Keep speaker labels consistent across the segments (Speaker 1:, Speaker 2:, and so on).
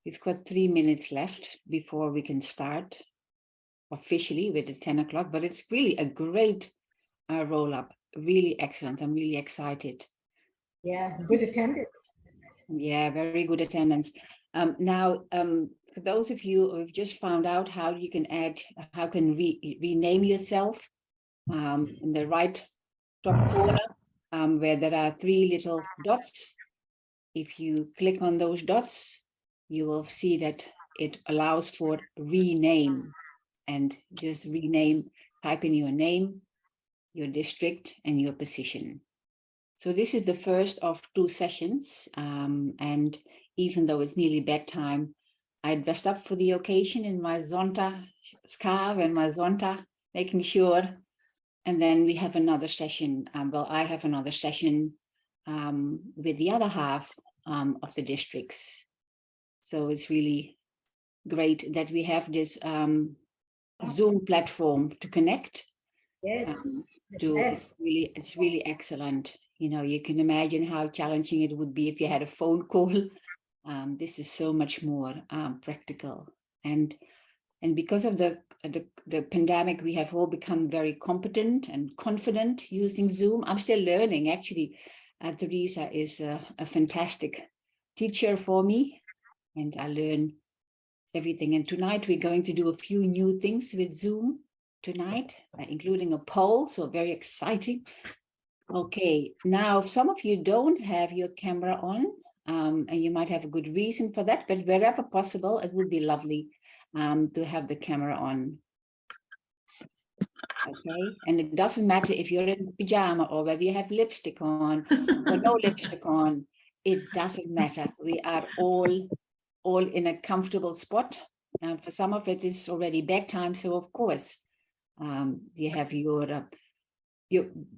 Speaker 1: We've got 3 minutes left before we can start officially with the 10 o'clock, but it's really a great roll up. Really excellent. I'm really excited.
Speaker 2: Yeah, good attendance.
Speaker 1: Yeah, very good attendance. Now, for those of you who have just found out how you can rename yourself, in the right top corner, where there are 3 little dots. If you click on those dots, you will see that it allows for rename, and just rename, type in your name, your district, and your position. So this is the first of 2 sessions, and even though it's nearly bedtime, I dressed up for the occasion in my Zonta scarf and my Zonta, making sure. And then we have another session. I have another session with the other half of the districts. So it's really great that we have this Zoom platform to connect.
Speaker 2: Yes.
Speaker 1: It's really excellent. You know, you can imagine how challenging it would be if you had a phone call. This is so much more practical, and because of the pandemic, we have all become very competent and confident using Zoom. I'm still learning, actually. Teresa is a fantastic teacher for me, and I learn everything. And tonight we're going to do a few new things with Zoom tonight, including a poll, so very exciting. Okay, now some of you don't have your camera on, and you might have a good reason for that, but wherever possible, it would be lovely to have the camera on. Okay, and it doesn't matter if you're in pajama or whether you have lipstick on or no lipstick on, it doesn't matter. We are all in a comfortable spot. For some of it is already bedtime, so of course, you have your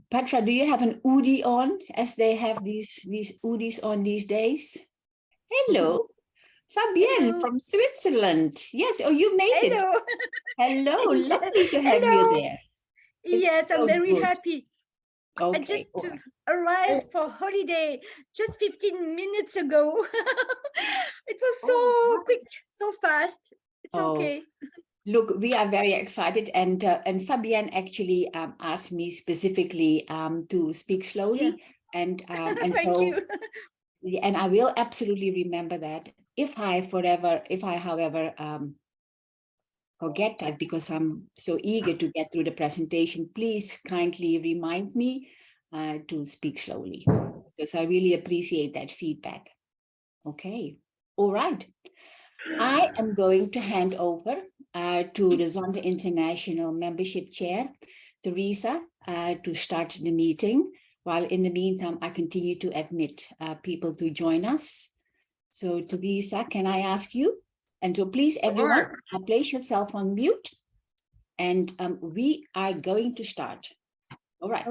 Speaker 1: Petra, do you have an hoodie on, as they have these hoodies on these days? Hello, Fabienne from Switzerland. Yes, oh, you made it. Hello,
Speaker 3: Yes.
Speaker 1: lovely to have you there.
Speaker 3: Yes, I'm very happy.
Speaker 1: Okay.
Speaker 3: I just arrived for holiday just 15 minutes ago. It was so quick, so fast. It's okay.
Speaker 1: Look, we are very excited, and Fabienne actually asked me specifically to speak slowly, and
Speaker 3: Thank
Speaker 1: so
Speaker 3: you.
Speaker 1: and I will absolutely remember that. If I however forget that, because I'm so eager to get through the presentation, please kindly remind me to speak slowly, because I really appreciate that feedback. Okay, all right. I am going to hand over to the Zonta International Membership Chair, Teresa, to start the meeting, while in the meantime, I continue to admit people to join us. So Teresa, can I ask you? And so please, everyone, place yourself on mute, and we are going to start. All right.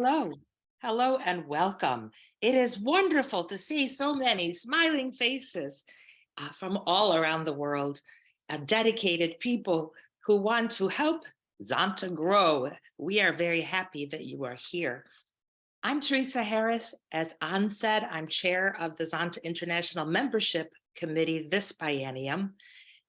Speaker 4: Hello and welcome. It is wonderful to see so many smiling faces from all around the world, dedicated people who want to help Zonta grow. We are very happy that you are here. I'm Teresa Harris. As Ans said, I'm chair of the Zonta International Membership Committee this biennium,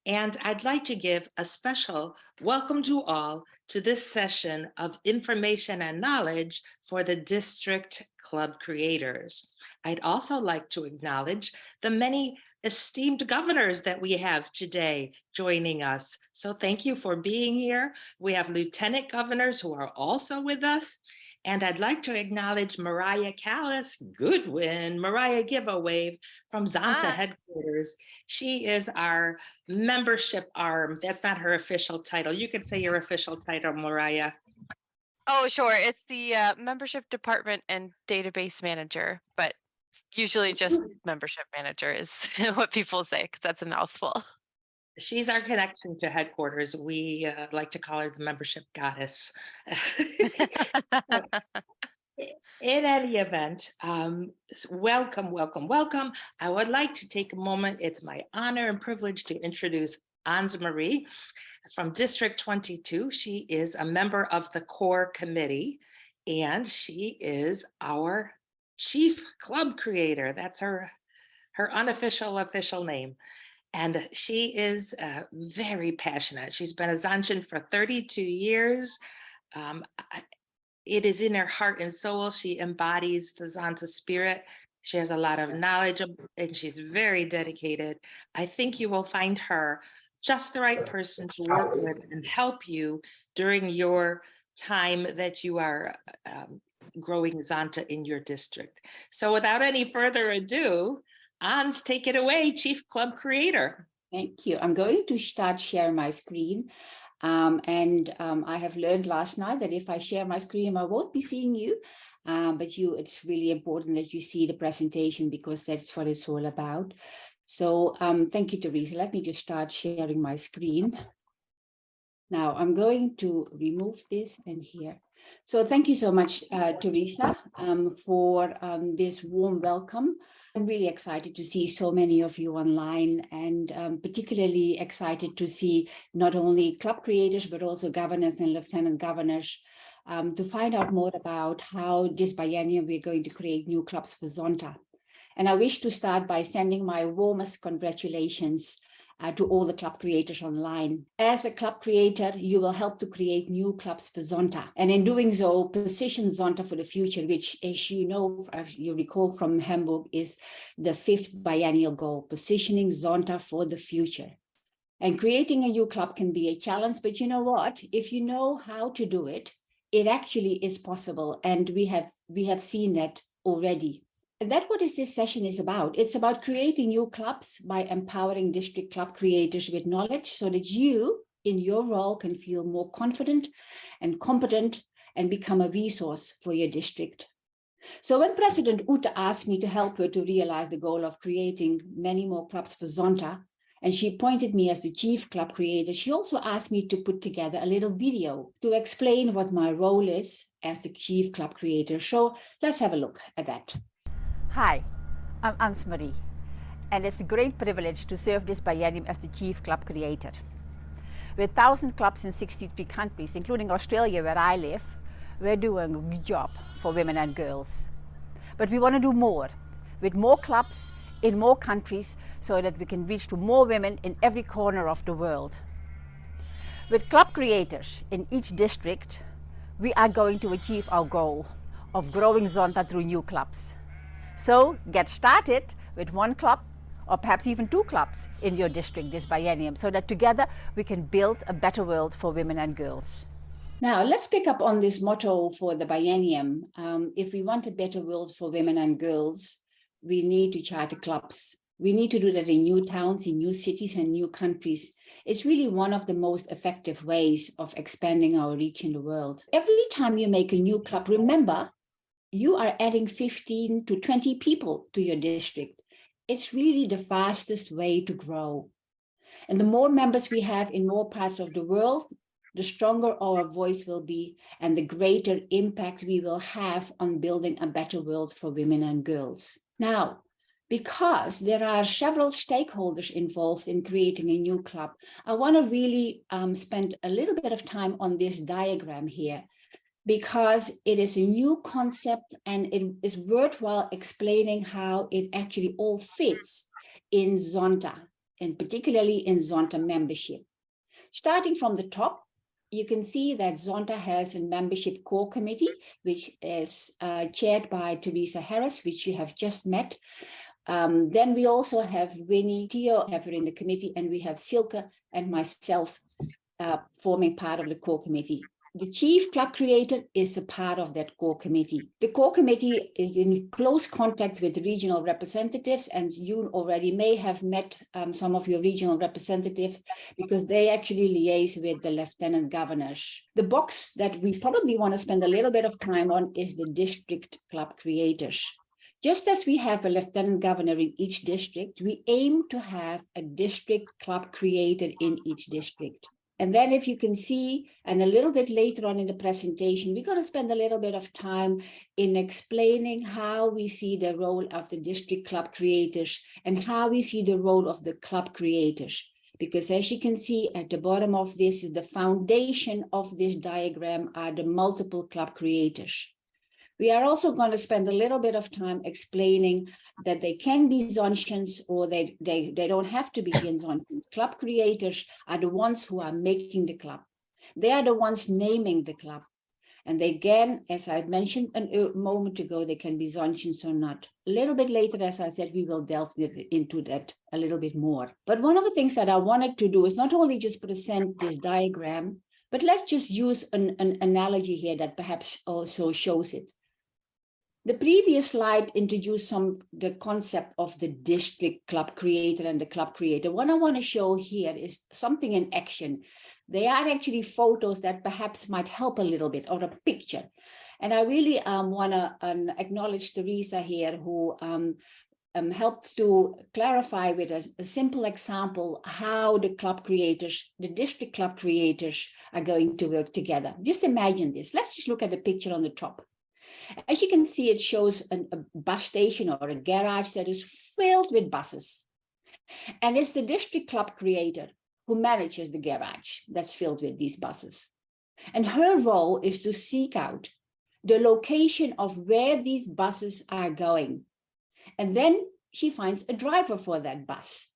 Speaker 4: and I'd like to give a special welcome to all to this session of information and knowledge for the district club creators. I'd also like to acknowledge the many esteemed governors that we have today joining us. So thank you for being here. We have lieutenant governors who are also with us. And I'd like to acknowledge Mariah Callis Goodwin. Mariah, give a wave from Zonta headquarters. She is our membership arm. That's not her official title. You could say your official title, Mariah.
Speaker 5: Oh, sure. It's the membership department and database manager, but usually just membership manager is what people say, because that's a mouthful.
Speaker 4: She's our connection to headquarters. We like to call her the membership goddess. In any event, welcome, welcome, welcome. I would like to take a moment. It's my honor and privilege to introduce Ans Marie from District 22. She is a member of the core committee, and she is our chief club creator. That's her unofficial official name. And she is very passionate. She's been a Zonchan for 32 years. It is in her heart and soul. She embodies the Zonta spirit. She has a lot of knowledge and she's very dedicated. I think you will find her just the right person to work with and help you during your time that you are growing Zonta in your district. So without any further ado, Ans, take it away, Chief Club Creator.
Speaker 1: Thank you. I'm going to start sharing my screen. I have learned last night that if I share my screen, I won't be seeing you. But it's really important that you see the presentation because that's what it's all about. So thank you, Teresa. Let me just start sharing my screen. Now I'm going to remove this and here. So thank you so much, Teresa, for this warm welcome. I'm really excited to see so many of you online and particularly excited to see not only club creators, but also governors and lieutenant governors to find out more about how this biennium we're going to create new clubs for Zonta. And I wish to start by sending my warmest congratulations to all the club creators online. As a club creator, you will help to create new clubs for Zonta. And in doing so, position Zonta for the future, which, as you know, as you recall from Hamburg, is the 5th biennial goal, positioning Zonta for the future. And creating a new club can be a challenge, but you know what? If you know how to do it, it actually is possible. And we have seen that already. That's what this session is about. It's about creating new clubs by empowering district club creators with knowledge so that you, in your role, can feel more confident and competent and become a resource for your district. So when President Ute asked me to help her to realize the goal of creating many more clubs for Zonta, and she appointed me as the chief club creator, she also asked me to put together a little video to explain what my role is as the chief club creator. So let's have a look at that.
Speaker 6: Hi, I'm Ans Marie, and it's a great privilege to serve this biennium as the Chief Club Creator. With 1,000 clubs in 63 countries, including Australia where I live, we're doing a good job for women and girls. But we want to do more, with more clubs in more countries so that we can reach to more women in every corner of the world. With club creators in each district, we are going to achieve our goal of growing Zonta through new clubs. So get started with 1 club or perhaps even 2 clubs in your district this biennium so that together we can build a better world for women and girls.
Speaker 1: Now let's pick up on this motto for the biennium. If we want a better world for women and girls, we need to charter clubs. We need to do that in new towns, in new cities and new countries. It's really one of the most effective ways of expanding our reach in the world. Every time you make a new club, remember, you are adding 15 to 20 people to your district. It's really the fastest way to grow. And the more members we have in more parts of the world, the stronger our voice will be and the greater impact we will have on building a better world for women and girls. Now, because there are several stakeholders involved in creating a new club, I want to really spend a little bit of time on this diagram here, because it is a new concept and it is worthwhile explaining how it actually all fits in Zonta, and particularly in Zonta membership. Starting from the top, you can see that Zonta has a membership core committee, which is chaired by Teresa Harris, which you have just met. Then we also have Winnie Theo have her in the committee, and we have Silke and myself forming part of the core committee. The chief club creator is a part of that core committee. The core committee is in close contact with the regional representatives, and you already may have met some of your regional representatives because they actually liaise with the lieutenant governors. The box that we probably want to spend a little bit of time on is the district club creators. Just as we have a lieutenant governor in each district, we aim to have a district club creator in each district. And then if you can see, and a little bit later on in the presentation, we're going to spend a little bit of time in explaining how we see the role of the district club creators and how we see the role of the club creators. Because as you can see at the bottom of this, the foundation of this diagram are the multiple club creators. We are also going to spend a little bit of time explaining that they can be Zontians or they don't have to be Zontians. Club creators are the ones who are making the club. They are the ones naming the club. And they again, as I mentioned a moment ago, they can be Zontians or not. A little bit later, as I said, we will delve into that a little bit more. But one of the things that I wanted to do is not only just present this diagram, but let's just use an analogy here that perhaps also shows it. The previous slide introduced the concept of the district club creator and the club creator. What I want to show here is something in action. They are actually photos that perhaps might help a little bit, or a picture. And I really want to acknowledge Teresa here, who helped to clarify with a simple example how the club creators, the district club creators, are going to work together. Just imagine this. Let's just look at the picture on the top. As you can see, it shows a bus station or a garage that is filled with buses. And it's the district club creator who manages the garage that's filled with these buses. And her role is to seek out the location of where these buses are going. And then she finds a driver for that bus.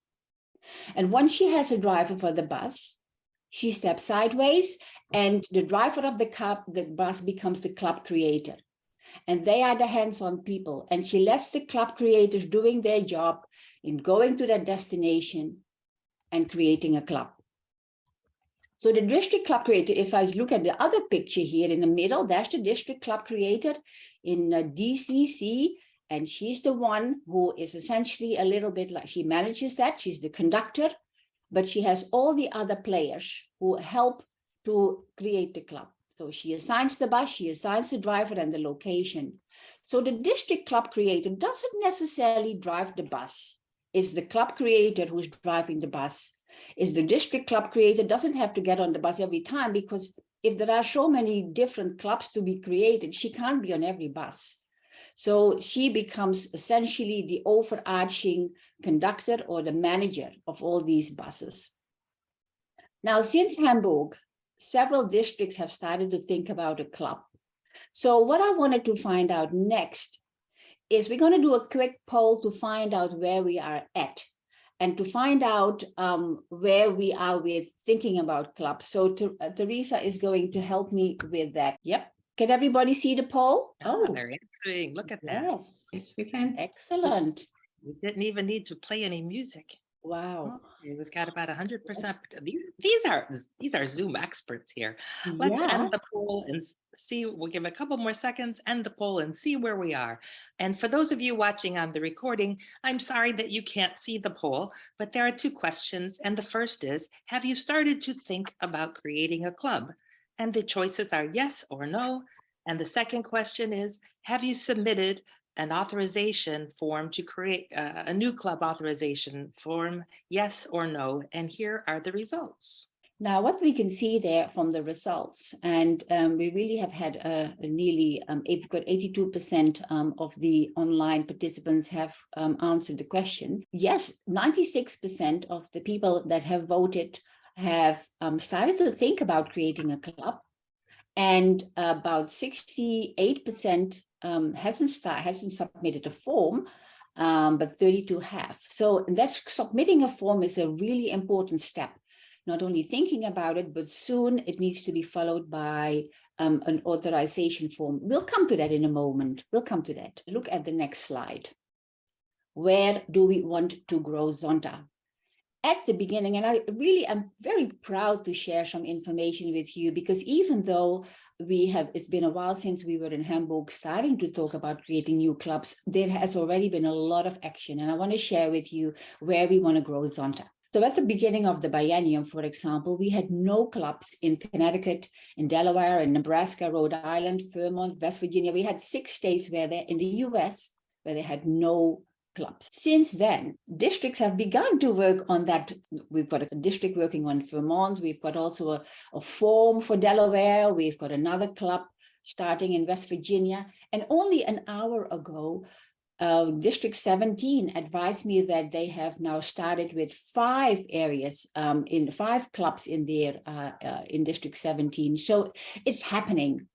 Speaker 1: And once she has a driver for the bus, she steps sideways and the driver of the bus becomes the club creator. And they are the hands-on people. And she lets the club creators doing their job in going to that destination and creating a club. So the district club creator, if I look at the other picture here in the middle, that's the district club creator in DCC. And she's the one who is essentially a little bit like, she manages that, she's the conductor, but she has all the other players who help to create the club. So she assigns the bus, she assigns the driver and the location. So the district club creator doesn't necessarily drive the bus. It's the club creator who's driving the bus. It's the district club creator doesn't have to get on the bus every time, because if there are so many different clubs to be created, she can't be on every bus. So she becomes essentially the overarching conductor or the manager of all these buses. Now, since Hamburg, several districts have started to think about a club. So what I wanted to find out next is we're going to do a quick poll to find out where we are at and to find out where we are with thinking about clubs. So Teresa is going to help me with that. Yep. Can everybody see the poll?
Speaker 4: Oh, they're answering. Look at that.
Speaker 1: Yes, we can. Excellent.
Speaker 4: We didn't even need to play any music.
Speaker 1: Wow.
Speaker 4: Okay, we've got about 100%. These are Zoom experts here. Let's
Speaker 1: Yeah.
Speaker 4: end the poll and see. We'll give a couple more seconds, end the poll and see where we are. And for those of you watching on the recording, I'm sorry that you can't see the poll, but there are two questions. And the first is, have you started to think about creating a club? And the choices are yes or no. And the second question is, have you submitted an authorization form to create a new club authorization form, yes or no? And here are the results.
Speaker 1: Now, what we can see there from the results, and we really have had nearly, we've got 82% of the online participants have answered the question. Yes, 96% of the people that have voted have started to think about creating a club, and about 68% hasn't submitted a form, but 32 have. So that's submitting a form is a really important step. Not only thinking about it, but soon it needs to be followed by an authorization form. We'll come to that in a moment. We'll come to that. Look at the next slide. Where do we want to grow Zonta? At the beginning, and I really am very proud to share some information with you, because even though it's been a while since we were in Hamburg starting to talk about creating new clubs, there has already been a lot of action, and I want to share with you where we want to grow Zonta. So at the beginning of the biennium, for example, we had no clubs in Connecticut, in Delaware, in Nebraska, Rhode Island, Vermont, West Virginia. We had 6 states in the US where they had no clubs. Since then, districts have begun to work on that. We've got a district working on Vermont. We've got also a form for Delaware. We've got another club starting in West Virginia. And only an hour ago, District 17 advised me that they have now started with 5 areas, in 5 clubs in their in District 17. So it's happening.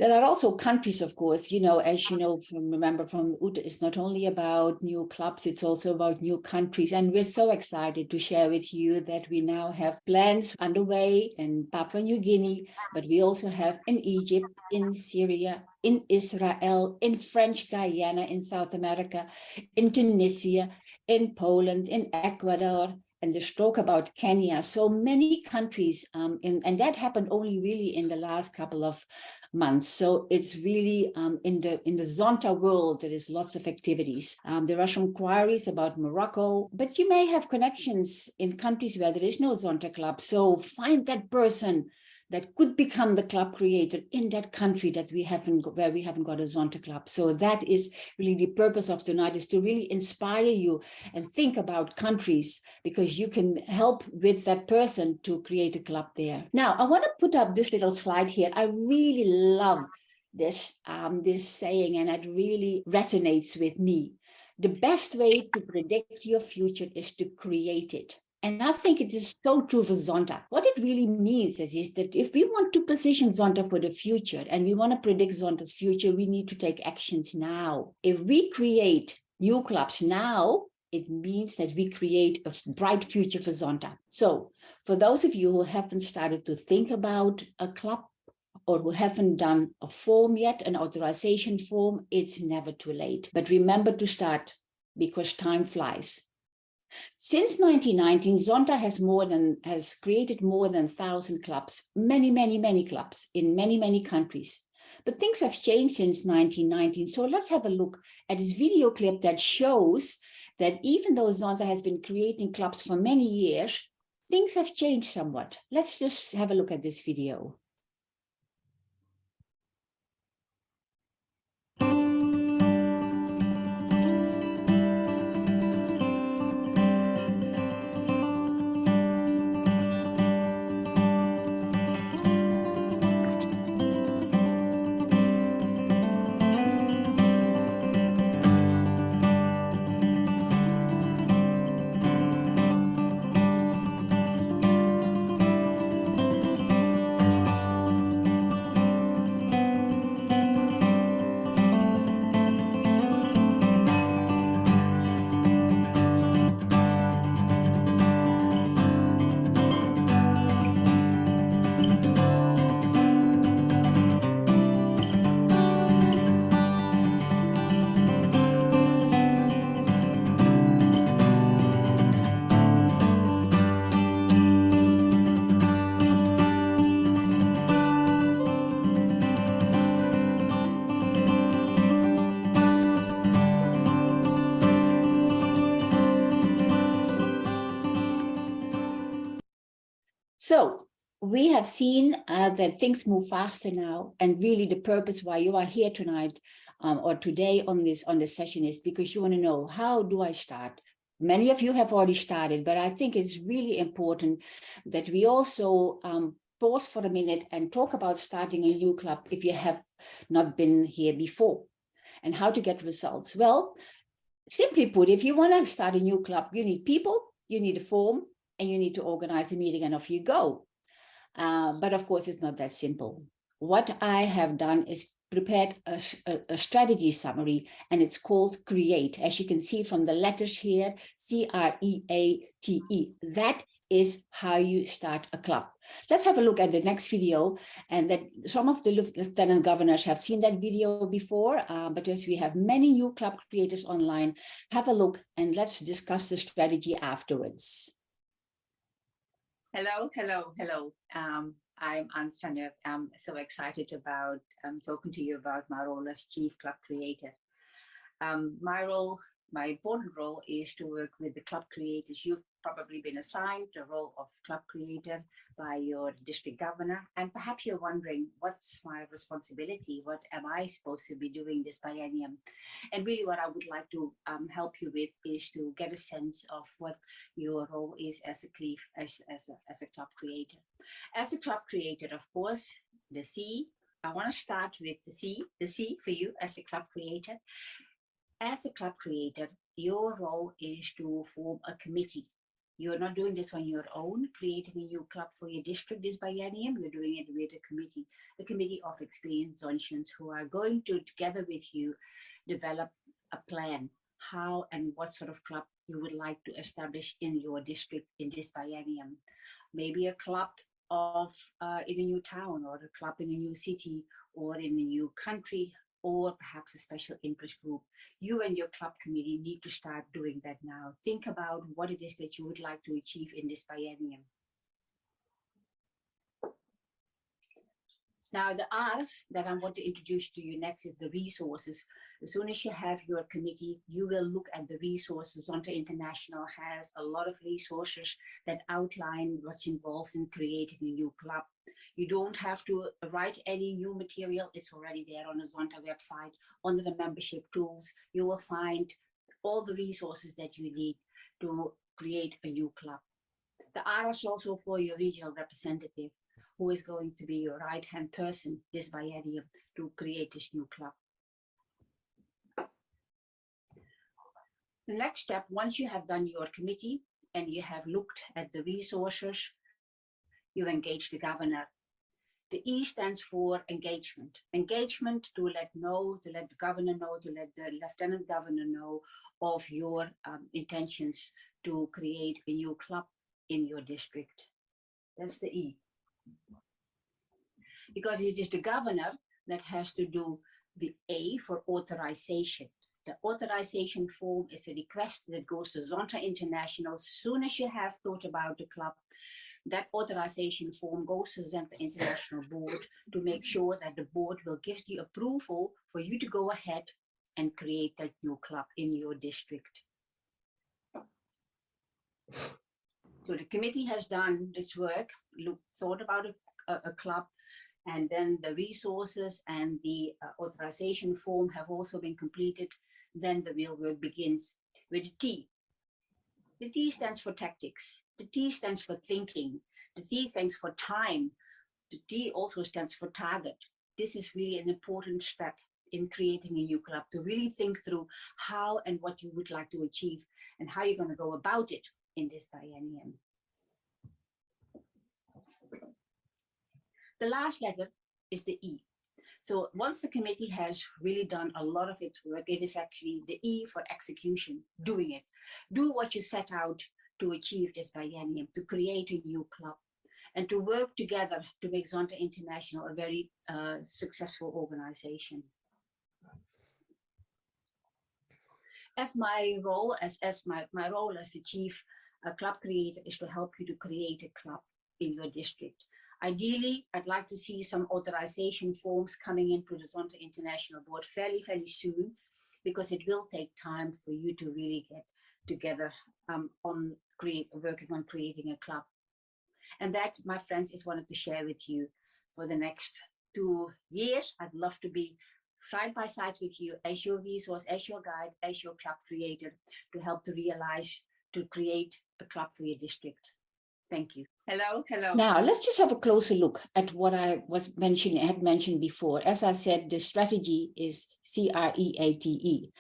Speaker 1: There are also countries, of course, as you know, remember from Ute, it's not only about new clubs, it's also about new countries. And we're so excited to share with you that we now have plans underway in Papua New Guinea, but we also have in Egypt, in Syria, in Israel, in French Guyana, in South America, in Tunisia, in Poland, in Ecuador, and just talk about Kenya. So many countries, and that happened only really in the last couple of months. So it's really in the Zonta world, there is lots of activities. There are some inquiries about Morocco, but you may have connections in countries where there is no Zonta club. So find that person that could become the club creator in that country that where we haven't got a Zonta club. So that is really the purpose of tonight, is to really inspire you and think about countries, because you can help with that person to create a club there. Now, I want to put up this little slide here. I really love this saying, and it really resonates with me. The best way to predict your future is to create it. And I think it is so true for Zonta. What it really means is that if we want to position Zonta for the future and we want to predict Zonta's future, we need to take actions now. If we create new clubs now, it means that we create a bright future for Zonta. So for those of you who haven't started to think about a club, or who haven't done a form yet, an authorization form, it's never too late. But remember to start, because time flies. Since 1919, Zonta has created more than 1,000 clubs, many clubs in many countries. But things have changed since 1919. So let's have a look at this video clip that shows that even though Zonta has been creating clubs for many years, things have changed somewhat. Let's just have a look at this video. So we have seen that things move faster now, and really the purpose why you are here tonight or today on this session is because you want to know, how do I start? Many of you have already started, but I think it's really important that we also pause for a minute and talk about starting a new club if you have not been here before, and how to get results. Well, simply put, if you want to start a new club, you need people, you need a form, and you need to organize a meeting, and off you go. But of course, it's not that simple. What I have done is prepared a strategy summary, and it's called CREATE. As you can see from the letters here, CREATE. That is how you start a club. Let's have a look at the next video, and that some of the lieutenant governors have seen that video before, but as we have many new club creators online, have a look and let's discuss the strategy afterwards.
Speaker 7: Hello. I'm Ans Van Erp. I'm so excited about talking to you about my role as Chief Club Creator. My important role is to work with the club creators. You've probably been assigned the role of club creator by your district governor, and perhaps you're wondering, what's my responsibility? What am I supposed to be doing this biennium? And really what I would like to help you with is to get a sense of what your role is as a club creator. As a club creator, of course, the C, I want to start with the C for you as a club creator. As a club creator, your role is to form a committee. You're not doing this on your own, creating a new club for your district this biennium. You're doing it with a committee of experienced Zontians who are going to, together with you, develop a plan how and what sort of club you would like to establish in your district in this biennium. Maybe a club of in a new town, or a club in a new city, or in a new country, or perhaps a special interest group. You and your club committee need to start doing that now. Think about what it is that you would like to achieve in this biennium. Now, the R that I want to introduce to you next is the resources. As soon as you have your committee, you will look at the resources. Zonta International has a lot of resources that outline what's involved in creating a new club. You don't have to write any new material. It's already there on the Zonta website. Under the membership tools, you will find all the resources that you need to create a new club. The R is also for your regional representative, who is going to be your right-hand person this biennium to create this new club. The next step, once you have done your committee and you have looked at the resources, you engage the governor. The E stands for engagement. Engagement to let the governor know, to let the lieutenant governor know of your intentions to create a new club in your district. That's the E. Because it is the governor that has to do the A for authorization. The authorization form is a request that goes to Zonta International. As soon as you have thought about the club, that authorization form goes to the Zonta International board to make sure that the board will give the approval for you to go ahead and create that new club in your district. So the committee has done this work, thought about a club, and then the resources and the authorization form have also been completed. Then the real work begins with the T. The T stands for tactics. The T stands for thinking. The T stands for time. The T also stands for target. This is really an important step in creating a new club, to really think through how and what you would like to achieve and how you're going to go about it in this biennium. The last letter is the E. So once the committee has really done a lot of its work, it is actually the E for execution, doing it. Do what you set out to achieve this biennium, to create a new club, and to work together to make Zonta International a very successful organization. As my role as my role as the chief club creator is to help you to create a club in your district. Ideally, I'd like to see some authorization forms coming into the Zonta International board fairly soon, because it will take time for you to really get together working on creating a club. And that, my friends, is wanted to share with you for the next 2 years. I'd love to be side by side with you as your resource, as your guide, as your club creator, to help to realize, to create a club for your district. Thank you. Hello.
Speaker 1: Now let's just have a closer look at what I had mentioned before. As I said, the strategy is CREATE.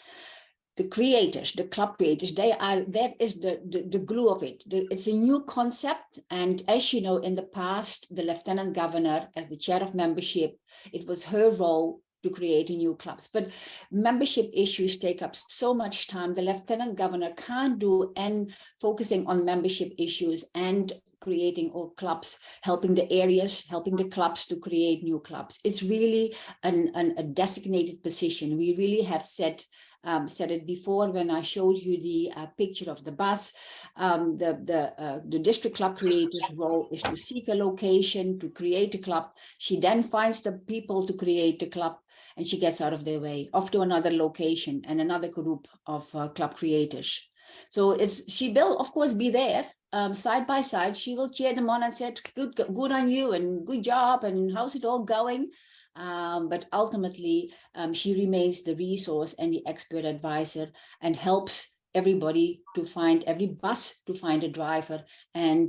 Speaker 1: The creators, the club creators, that is the glue of it. It's a new concept. And as you know, in the past, the Lieutenant Governor, as the chair of membership, it was her role to create new clubs. But membership issues take up so much time. The Lieutenant Governor can't do and focusing on membership issues and creating all clubs, helping the areas, helping the clubs to create new clubs. It's really a designated position. We really have said it before when I showed you the picture of the bus. The district club creator's role is to seek a location, to create a club. She then finds the people to create the club, and she gets out of their way, off to another location and another group of club creators. So she will, of course, be there side by side. She will cheer them on and say, good on you and good job and how's it all going? But ultimately, she remains the resource and the expert advisor and helps everybody to find, every bus to find a driver and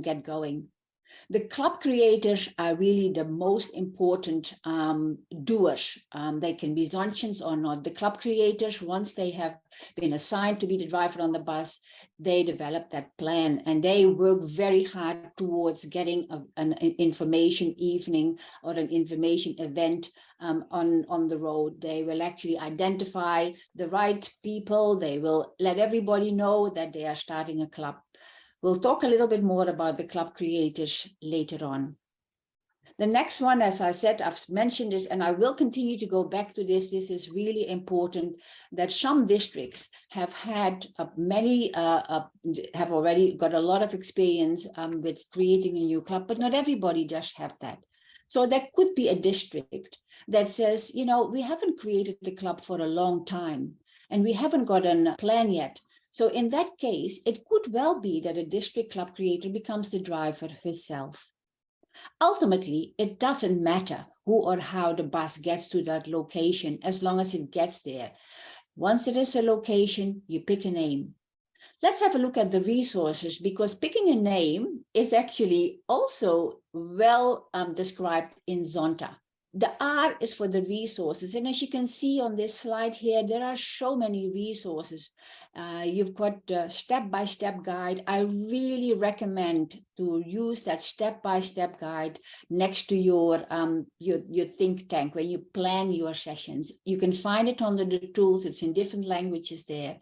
Speaker 1: get going. The club creators are really the most important doers. They can be Zontians or not. The club creators, once they have been assigned to be the driver on the bus, they develop that plan and they work very hard towards getting an information evening or an information event on the road. They will actually identify the right people. They will let everybody know that they are starting a club. We'll talk a little bit more about the club creators later on. The next one, as I said, I've mentioned this, and I will continue to go back to this. This is really important that some districts have had have already got a lot of experience with creating a new club, but not everybody does have that. So there could be a district that says, you know, we haven't created the club for a long time and we haven't got a plan yet. So in that case, it could well be that a district club creator becomes the driver herself. Ultimately, it doesn't matter who or how the bus gets to that location as long as it gets there. Once it is a location, you pick a name. Let's have a look at the resources, because picking a name is actually also well described in Zonta. The R is for the resources. And as you can see on this slide here, there are so many resources. You've got the step-by-step guide. I really recommend to use that step-by-step guide next to your think tank when you plan your sessions. You can find it under the tools. It's in different languages there.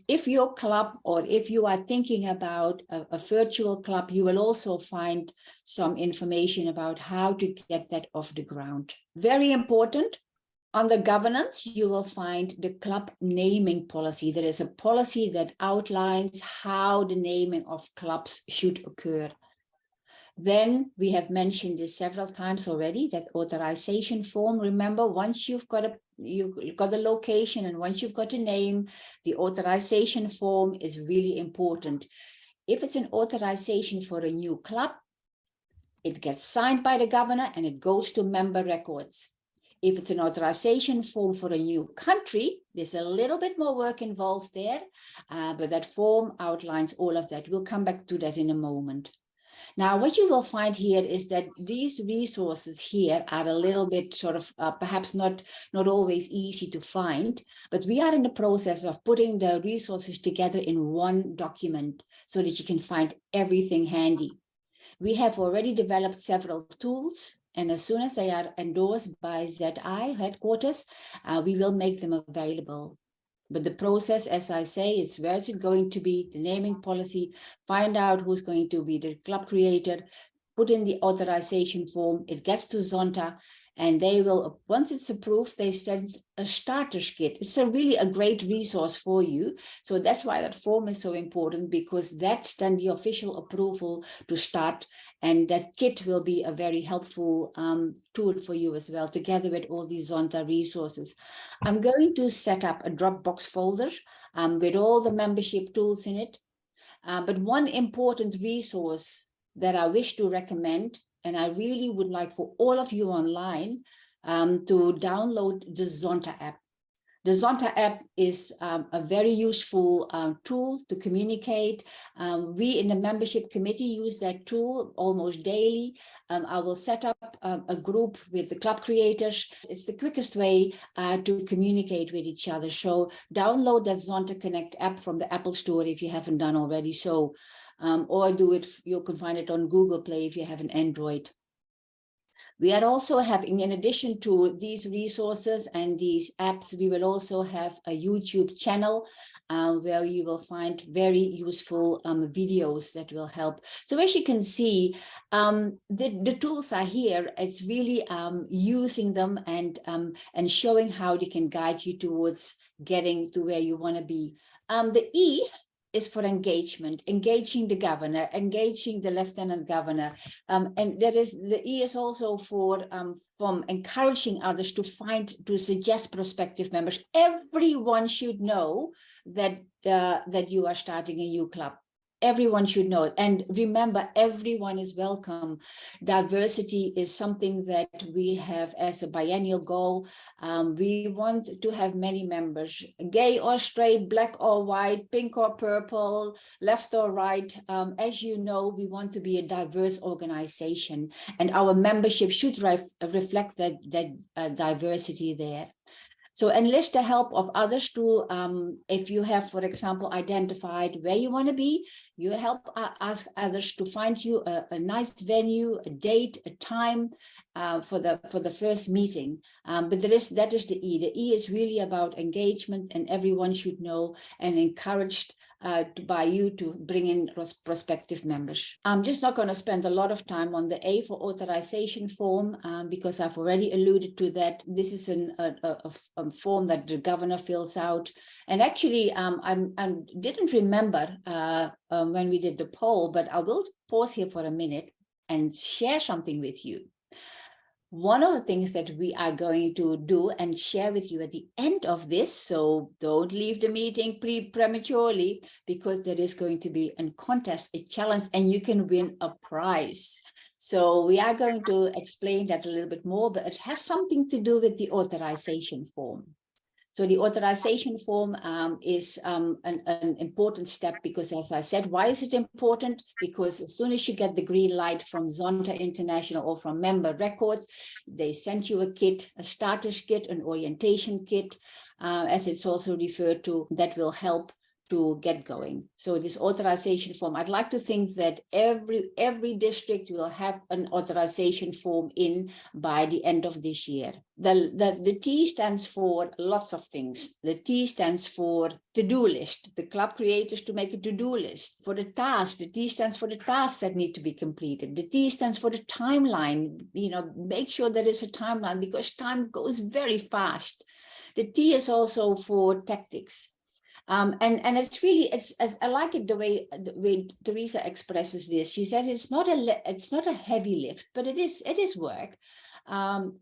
Speaker 1: If your club, or if you are thinking about a virtual club, you will also find some information about how to get that off the ground. Very important. Under governance, you will find the club naming policy. There is a policy that outlines how the naming of clubs should occur. Then we have mentioned this several times already, that authorization form. Remember, once you've got the location and once you've got a name, the authorization form is really important. If it's an authorization for a new club, it gets signed by the governor and it goes to member records. If it's an authorization form for a new country, there's a little bit more work involved there, but that form outlines all of that. We'll come back to that in a moment. Now, what you will find here is that these resources here are a little bit sort of perhaps not always easy to find, but we are in the process of putting the resources together in one document so that you can find everything handy. We have already developed several tools, and as soon as they are endorsed by ZI headquarters, we will make them available. But the process, as I say, is where is it going to be, the naming policy, find out who's going to be the club creator, put in the authorization form, it gets to Zonta, and they will, once it's approved, they send a starter's kit. It's really a great resource for you. So that's why that form is so important, because that's then the official approval to start. And that kit will be a very helpful tool for you as well, together with all these Zonta resources. I'm going to set up a Dropbox folder with all the membership tools in it. But one important resource that I wish to recommend, and I really would like for all of you online to download the Zonta app. The Zonta app is a very useful tool to communicate. We in the membership committee use that tool almost daily. I will set up a group with the club creators. It's the quickest way to communicate with each other. So download that Zonta Connect app from the Apple Store if you haven't done already so. Or you can find it on Google Play if you have an Android. We are also having, in addition to these resources and these apps, we will also have a YouTube channel where you will find very useful videos that will help. So as you can see, the tools are here. It's really using them and showing how they can guide you towards getting to where you want to be. The E is for engagement, engaging the governor, engaging the lieutenant governor. And that is, the E is also for from encouraging others to suggest prospective members. Everyone should know that you are starting a new club. Everyone should know it. And remember, everyone is welcome. Diversity is something that we have as a biennial goal. We want to have many members, gay or straight, black or white, pink or purple, left or right. As you know, we want to be a diverse organization, and our membership should reflect that diversity there. So enlist the help of others to, if you have, for example, identified where you want to be, you help ask others to find you a nice venue, a date, a time for the first meeting. But that is the E. The E is really about engagement, and everyone should know and encouraged by you to bring in prospective members. I'm just not going to spend a lot of time on the A for authorization form because I've already alluded to that. This is a form that the governor fills out. And actually, I didn't remember when we did the poll, but I will pause here for a minute and share something with you. One of the things that we are going to do and share with you at the end of this, so don't leave the meeting prematurely, because there is going to be a contest, a challenge, and you can win a prize. So we are going to explain that a little bit more, but it has something to do with the authorization form. So the authorization form is an important step because, as I said, why is it important? Because as soon as you get the green light from Zonta International or from Member Records, they send you a kit, a starters kit, an orientation kit, as it's also referred to, that will help to get going. So this authorization form, I'd like to think that every district will have an authorization form in by the end of this year. The T stands for lots of things. The T stands for to-do list, the club creators to make a to-do list. For the task, the T stands for the tasks that need to be completed. The T stands for the timeline. Make sure there is a timeline because time goes very fast. The T is also for tactics. And it's really, I like it the way Teresa expresses this. She says it's not a heavy lift, but it is work.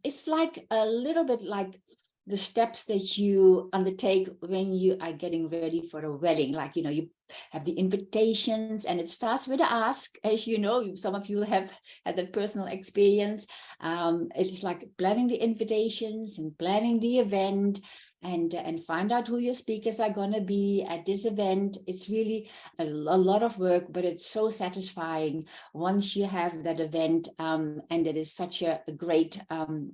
Speaker 1: It's like a little bit like the steps that you undertake when you are getting ready for a wedding. Like, you have the invitations, and it starts with the ask. As you know, some of you have had that personal experience. It's like planning the invitations and planning the event, and find out who your speakers are going to be at this event. It's really a lot of work, but it's so satisfying once you have that event, and there is such a great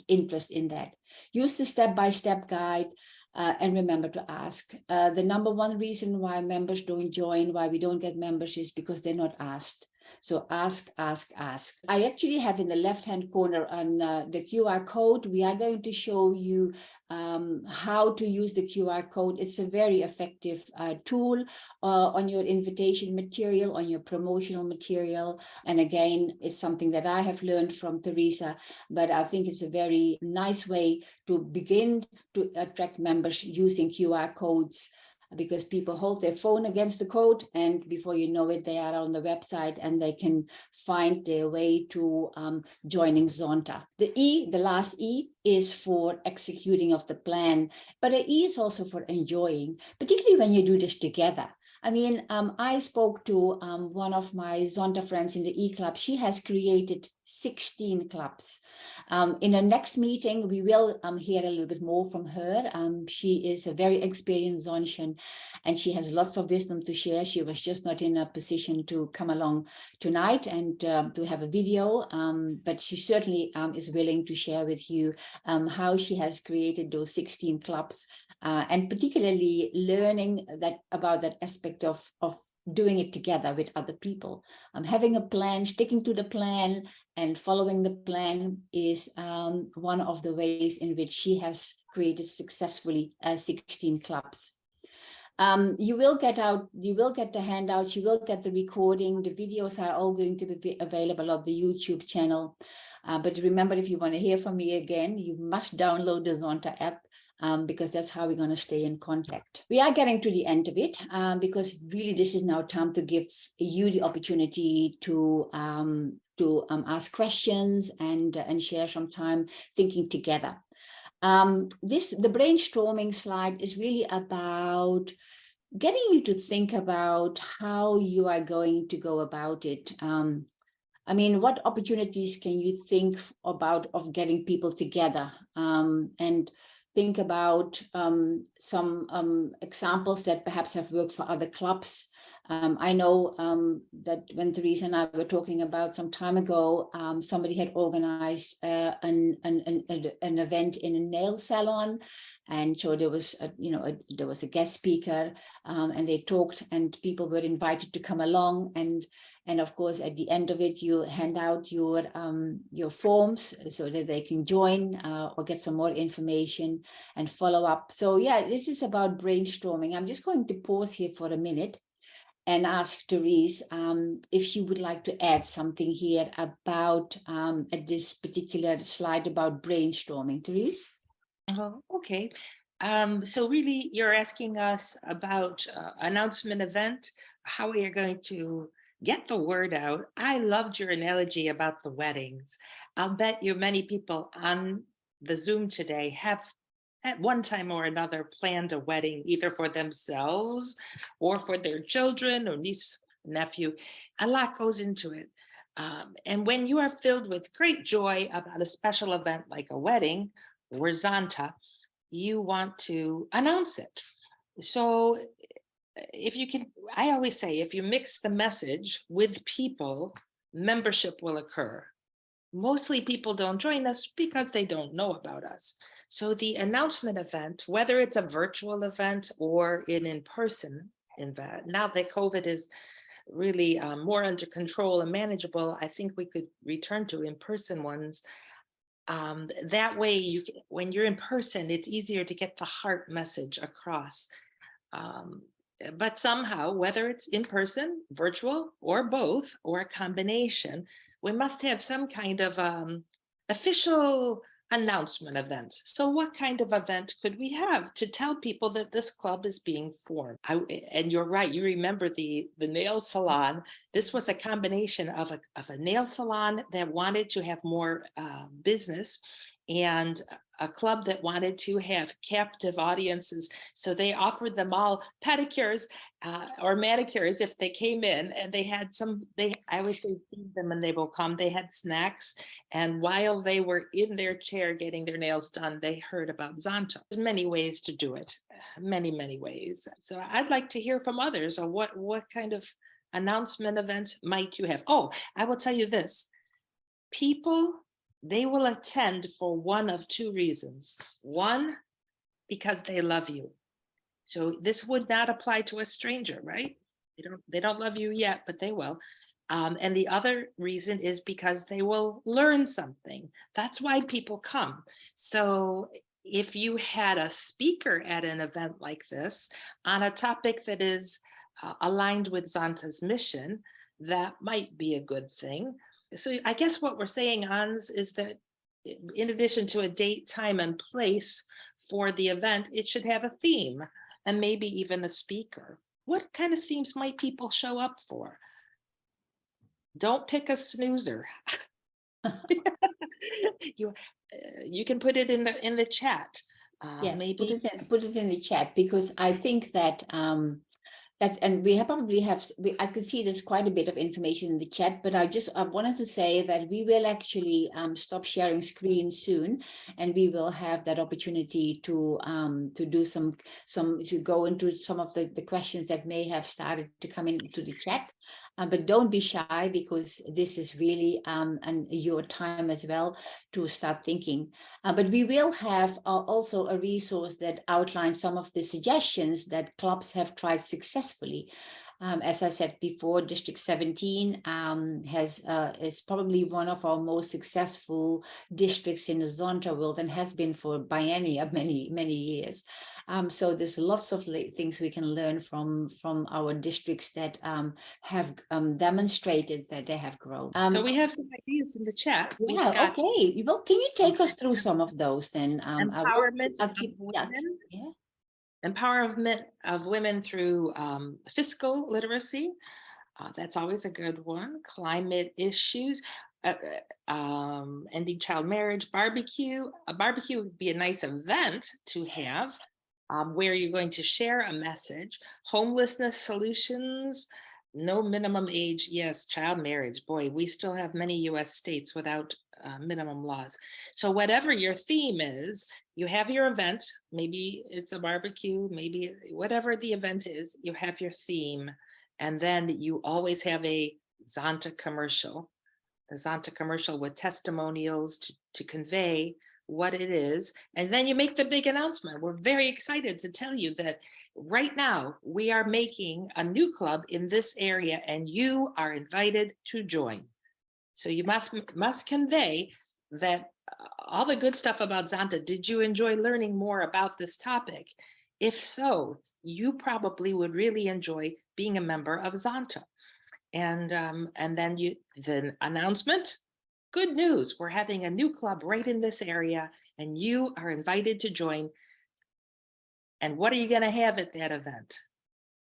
Speaker 1: interest in that. Use the step-by-step guide. And remember to ask. The number one reason why members don't join, why we don't get members, is because they're not asked. So ask, ask, ask. I actually have in the left-hand corner on the QR code. We are going to show you how to use the QR code. It's a very effective tool on your invitation material, on your promotional material. And again, it's something that I have learned from Teresa, but I think it's a very nice way to begin to attract members using QR codes, because people hold their phone against the code, and before you know it, they are on the website and they can find their way to joining Zonta. The E, the last E, is for executing of the plan, but the E is also for enjoying, particularly when you do this together. I mean, I spoke to one of my Zonta friends in the E Club. She has created 16 clubs. In the next meeting, we will hear a little bit more from her. She is a very experienced Zontian, and she has lots of wisdom to share. She was just not in a position to come along tonight and to have a video, but she certainly is willing to share with you how she has created those 16 clubs. And particularly learning about that aspect of doing it together with other people. Having a plan, sticking to the plan, and following the plan is one of the ways in which she has created successfully 16 clubs. You will get the handouts, you will get the recording. The videos are all going to be available on the YouTube channel. But remember, if you want to hear from me again, you must download the Zonta app. Because that's how we're going to stay in contact. We are getting to the end of it because really this is now time to give you the opportunity to ask questions and share some time thinking together. The brainstorming slide is really about getting you to think about how you are going to go about it. I mean, what opportunities can you think about of getting people together, and think about some examples that perhaps have worked for other clubs. I know that when Therese and I were talking about some time ago, somebody had organized an event in a nail salon, and so there was there was a guest speaker, and they talked, and people were invited to come along, and of course, at the end of it, you hand out your forms so that they can join or get some more information and follow up. So yeah, this is about brainstorming. I'm just going to pause here for a minute and ask Therese if she would like to add something here about at this particular slide about brainstorming. Therese?
Speaker 4: Okay. So really, you're asking us about announcement event, how we are going to get the word out. I loved your analogy about the weddings. I'll bet you many people on the Zoom today have at one time or another planned a wedding, either for themselves or for their children or niece, nephew. A lot goes into it. And when you are filled with great joy about a special event like a wedding or Zonta, you want to announce it. So if you can, I always say, if you mix the message with people, membership will occur. Mostly people don't join us because they don't know about us. So the announcement event, whether it's a virtual event or an in-person event, now that COVID is really more under control and manageable, I think we could return to in-person ones. That way, when you're in person, it's easier to get the heart message across. But somehow, whether it's in person, virtual, or both, or a combination, we must have some kind of official announcement event. So what kind of event could we have to tell people that this club is being formed? And you're right, you remember the nail salon. This was a combination of a nail salon that wanted to have more business, and a club that wanted to have captive audiences. So they offered them all pedicures or manicures if they came in, and they had I always say feed them and they will come. They had snacks. And while they were in their chair getting their nails done, they heard about Zonta. There's many ways to do it, many, many ways. So I'd like to hear from others on what kind of announcement event might you have. Oh, I will tell you this. People, they will attend for one of two reasons. One, because they love you. So this would not apply to a stranger, right? They don't love you yet, but they will. And the other reason is because they will learn something. That's why people come. So if you had a speaker at an event like this on a topic that is aligned with Zonta's mission, that might be a good thing. So I guess what we're saying, Ans, is that in addition to a date, time, and place for the event, it should have a theme and maybe even a speaker. What kind of themes might people show up for? Don't pick a snoozer. You can put it in the chat.
Speaker 1: Yes,
Speaker 4: maybe
Speaker 1: put it in the chat, because I think that and we I could see there's quite a bit of information in the chat, but I wanted to say that we will actually stop sharing screen soon, and we will have that opportunity to do to go into some of the questions that may have started to come into the chat. But don't be shy, because this is really and your time as well to start thinking. But we will have also a resource that outlines some of the suggestions that clubs have tried successfully. As I said before, District 17 is probably one of our most successful districts in the Zonta world, and has been for many years. So there's lots of things we can learn from our districts that have demonstrated that they have grown.
Speaker 4: so we have some ideas in the chat.
Speaker 1: Yeah, okay. Well, can you take us through some of those then?
Speaker 4: Empowerment
Speaker 1: I'll keep
Speaker 4: of
Speaker 1: that.
Speaker 4: women.
Speaker 1: Yeah.
Speaker 4: Empowerment of women through fiscal literacy. That's always a good one. Climate issues, ending child marriage, barbecue. A barbecue would be a nice event to have. where you're going to share a message. Homelessness solutions, no minimum age. Yes, child marriage. Boy, we still have many US states without minimum laws. So whatever your theme is, you have your event. Maybe it's a barbecue, maybe whatever the event is, you have your theme. And then you always have a Zonta commercial, the Zonta commercial with testimonials to convey what it is. And then you make the big announcement. We're very excited to tell you that right now we are making a new club in this area and you are invited to join. So you must convey that all the good stuff about Zonta. Did you enjoy learning more about this topic? If so, you probably would really enjoy being a member of Zonta. And then the announcement, good news, we're having a new club right in this area and you are invited to join. And what are you going to have at that event?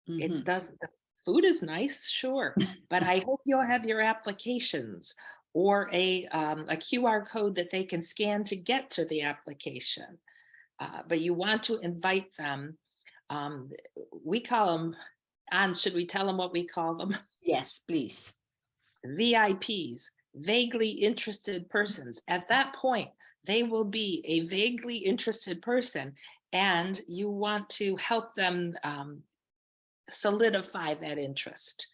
Speaker 4: The food is nice, sure, but I hope you'll have your applications or a QR code that they can scan to get to the application. But you want to invite them. We call them, Ans, should we tell them what we call them?
Speaker 1: Yes, please.
Speaker 4: VIPs, vaguely interested persons. At that point, they will be a vaguely interested person, and you want to help them solidify that interest.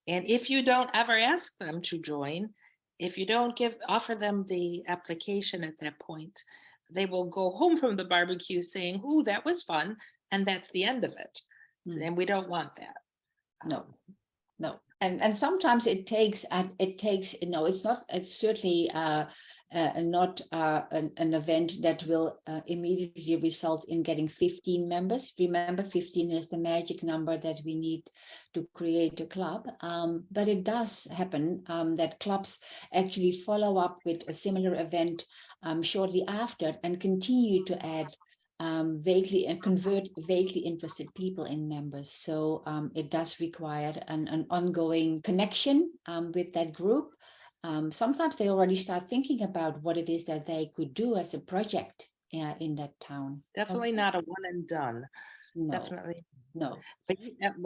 Speaker 4: And if you don't ever ask them to join, if you don't offer them the application at that point, they will go home from the barbecue saying, "Ooh, that was fun," and that's the end of it. And we don't want that.
Speaker 1: No. And sometimes it takes, it's certainly not an event that will immediately result in getting 15 members. Remember, 15 is the magic number that we need to create a club. But it does happen that clubs actually follow up with a similar event shortly after and continue to add convert vaguely interested people in members. So it does require an ongoing connection with that group. Sometimes they already start thinking about what it is that they could do as a project in that town.
Speaker 4: Definitely not a one and done.
Speaker 1: No.
Speaker 4: Definitely.
Speaker 1: No.
Speaker 4: But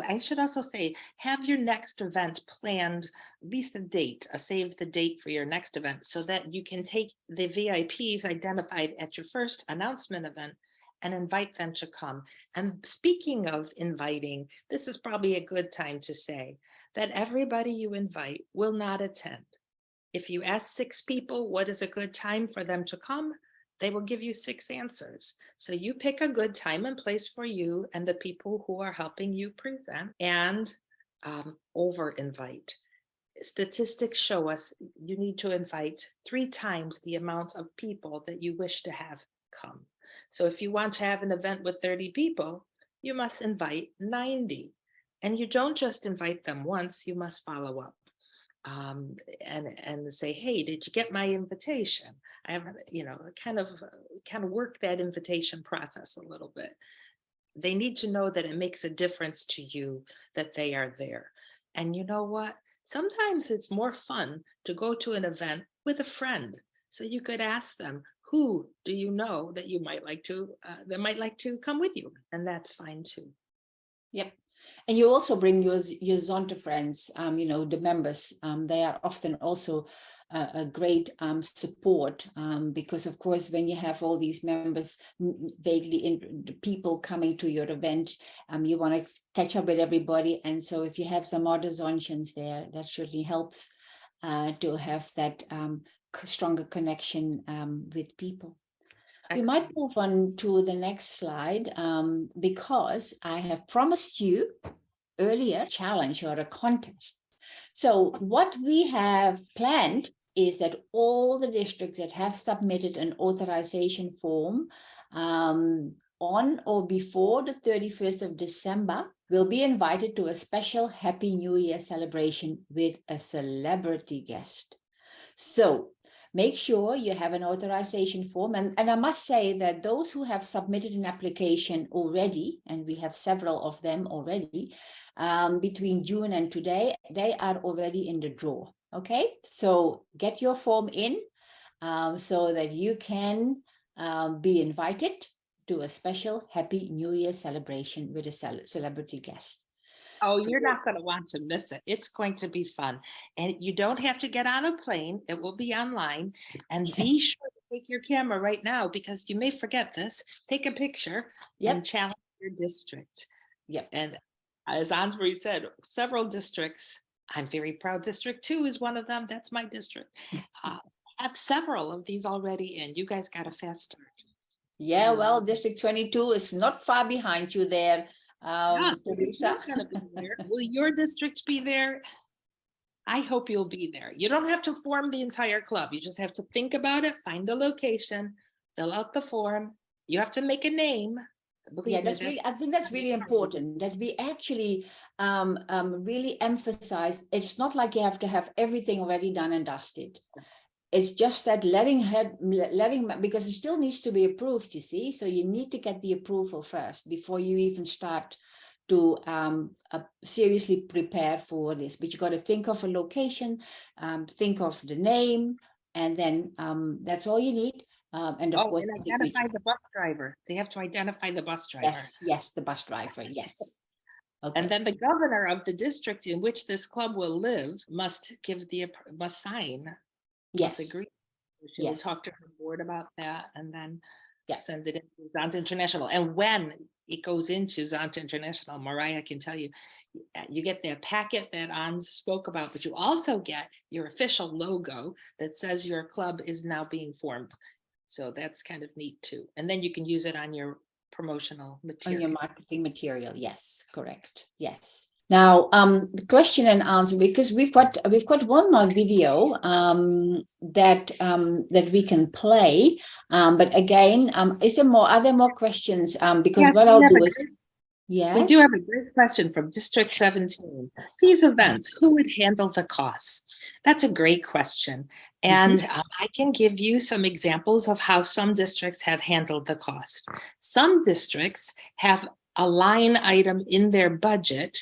Speaker 4: I should also say, have your next event planned, at least a save the date for your next event, so that you can take the VIPs identified at your first announcement event and invite them to come. And speaking of inviting, this is probably a good time to say that everybody you invite will not attend. If you ask 6 people, what is a good time for them to come? They will give you 6 answers. So you pick a good time and place for you and the people who are helping you present, and over invite. Statistics show us you need to invite 3 times the amount of people that you wish to have come. So if you want to have an event with 30 people, you must invite 90. And you don't just invite them once, you must follow up. And say, hey, did you get my invitation? I have, kind of work that invitation process a little bit. They need to know that it makes a difference to you that they are there. And you know what? Sometimes it's more fun to go to an event with a friend. So you could ask them, who do you know that you might like to, that might like to come with you? And that's fine too.
Speaker 1: Yep. And you also bring your Zonta friends, the members. They are often also a great support because, of course, when you have all these members, people coming to your event, you want to catch up with everybody. And so if you have some other Zontians there, that certainly helps to have that stronger connection with people. We might move on to the next slide because I have promised you earlier a challenge or a contest. So what we have planned is that all the districts that have submitted an authorization form on or before the 31st of December will be invited to a special Happy New Year celebration with a celebrity guest. So make sure you have an authorization form. And I must say that those who have submitted an application already, and we have several of them already, between June and today, they are already in the draw. Okay, so get your form in so that you can be invited do a special Happy New Year celebration with a celebrity guest.
Speaker 4: Oh,
Speaker 1: So-
Speaker 4: you're not going to want to miss it. It's going to be fun. And you don't have to get on a plane. It will be online. And be sure to take your camera right now, because you may forget this. Take a picture and challenge your district.
Speaker 1: Yep.
Speaker 4: And as Ans said, several districts, I'm very proud District 2 is one of them. That's my district. Have several of these already in. You guys got a fast start.
Speaker 1: Yeah, well, District 22 is not far behind you there.
Speaker 4: Yes,
Speaker 1: Teresa.
Speaker 4: it's gonna be there. Will your district be there? I hope you'll be there. You don't have to form the entire club. You just have to think about it, find the location, fill out the form. You have to make a name. Believe
Speaker 1: Yeah,
Speaker 4: me,
Speaker 1: that's really, I think that's really important that we actually really emphasize. It's not like you have to have everything already done and dusted. It's just that letting because it still needs to be approved, you see. So you need to get the approval first before you even start to seriously prepare for this. But you got to think of a location, think of the name, and then that's all you need. And of course,
Speaker 4: and identify the bus driver. They have to identify the bus driver.
Speaker 1: Yes, the bus driver. Yes. Okay.
Speaker 4: And then the governor of the district in which this club will live must sign.
Speaker 1: Yes.
Speaker 4: Must agree. She will talk to her board about that, and then send it into Zonta International. And when it goes into Zonta International, Mariah can tell you, you get that packet that Ans spoke about, but you also get your official logo that says your club is now being formed. So that's kind of neat too. And then you can use it on your promotional material.
Speaker 1: On your marketing material, yes, correct. Yes. Now, the question and answer, because we've got one more video that we can play. But again, are there more questions? Because
Speaker 4: yes,
Speaker 1: what I'll do is, yes,
Speaker 4: we do have a great question from District 17. These events, who would handle the costs? That's a great question. And I can give you some examples of how some districts have handled the cost. Some districts have a line item in their budget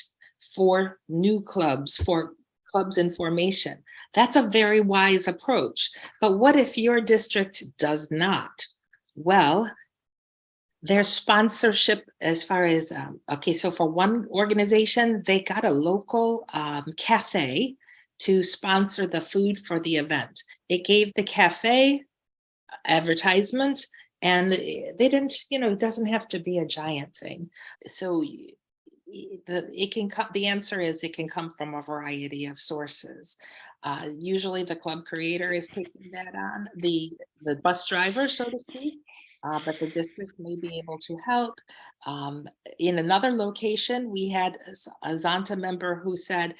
Speaker 4: for new clubs, for clubs in formation. That's a very wise approach. But what if your district does not? Well, their sponsorship as far as, so for one organization, they got a local cafe to sponsor the food for the event. It gave the cafe advertisement, and they didn't, it doesn't have to be a giant thing. So the answer is it can come from a variety of sources. Usually the club creator is taking that on, the bus driver, so to speak, but the district may be able to help. In another location, we had a Zonta member who said,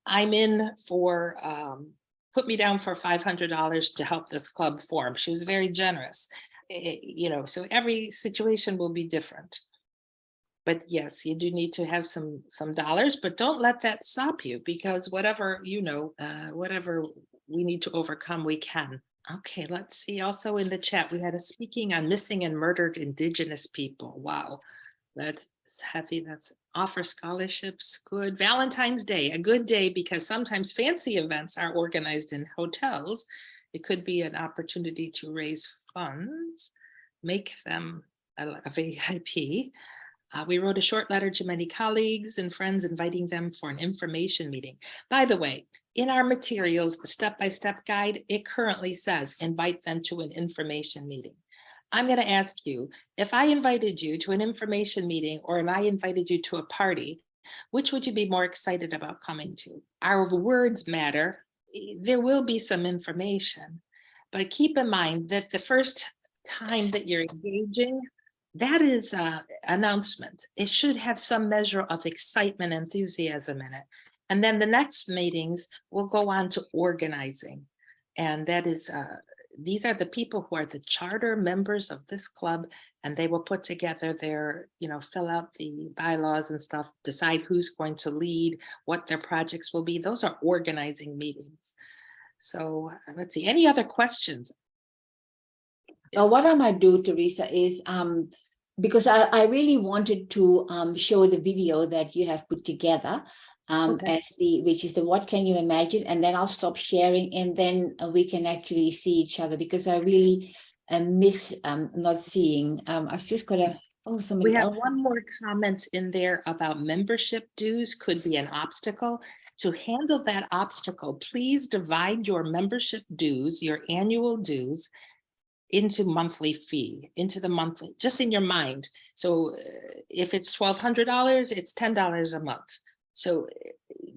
Speaker 4: I'm in for, put me down for $500 to help this club form. She was very generous. So every situation will be different. But yes, you do need to have some dollars, but don't let that stop you, because whatever, whatever we need to overcome, we can. Okay, let's see. Also in the chat, we had a speaking on missing and murdered Indigenous people. Wow, that's heavy. That's offer scholarships. Good. Valentine's Day, a good day, because sometimes fancy events are organized in hotels. It could be an opportunity to raise funds, make them a VIP. We wrote a short letter to many colleagues and friends inviting them for an information meeting. By the way, in our materials, the step-by-step guide, it currently says invite them to an information meeting. I'm going to ask you, if I invited you to an information meeting or if I invited you to a party, which would you be more excited about coming to? Our words matter. There will be some information, but keep in mind that the first time that you're engaging, that is an announcement. It should have some measure of excitement, enthusiasm in it. And then the next meetings will go on to organizing. And that is, these are the people who are the charter members of this club, and they will put together their, fill out the bylaws and stuff, decide who's going to lead, what their projects will be. Those are organizing meetings. So let's see, any other questions?
Speaker 1: Well, what I might do, Teresa, is because I really wanted to show the video that you have put together which is the what can you imagine, and then I'll stop sharing, and then we can actually see each other, because I really miss not seeing. I've just got to, oh, somebody
Speaker 4: We have
Speaker 1: else.
Speaker 4: one more comment in there about membership dues could be an obstacle. To handle that obstacle, please divide your membership dues, your annual dues, into monthly fee, into the monthly, just in your mind. So if it's $1,200, it's $10 a month. So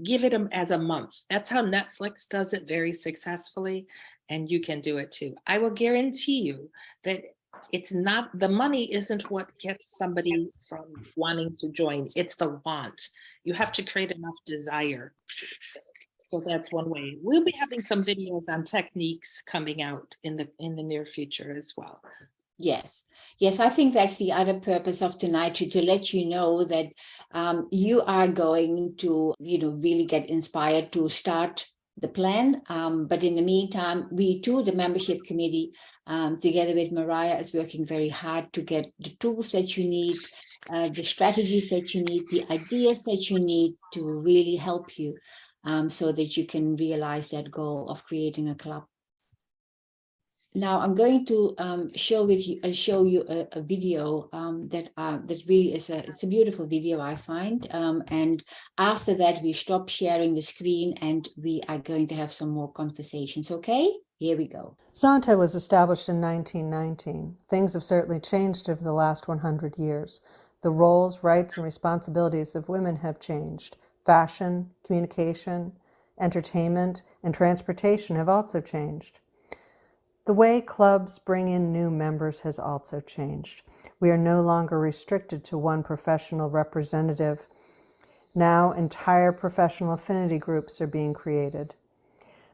Speaker 4: give it as a month. That's how Netflix does it very successfully, and you can do it too. I will guarantee you that it's not, the money isn't what gets somebody from wanting to join. It's the want. You have to create enough desire. So that's one way. We'll be having some videos on techniques coming out in the near future as well.
Speaker 1: Yes, yes, I think that's the other purpose of tonight, to let you know that you are going to, really get inspired to start the plan. But in the meantime, we too, the membership committee, together with Mariah, is working very hard to get the tools that you need, the strategies that you need, the ideas that you need to really help you, so that you can realize that goal of creating a club. Now I'm going to show you a video that really is it's a beautiful video, I find. And after that, we stop sharing the screen and we are going to have some more conversations. Okay, here we go.
Speaker 8: Zonta was established in 1919. Things have certainly changed over the last 100 years. The roles, rights, and responsibilities of women have changed. Fashion, communication, entertainment, and transportation have also changed. The way clubs bring in new members has also changed. We are no longer restricted to one professional representative. Now, entire professional affinity groups are being created.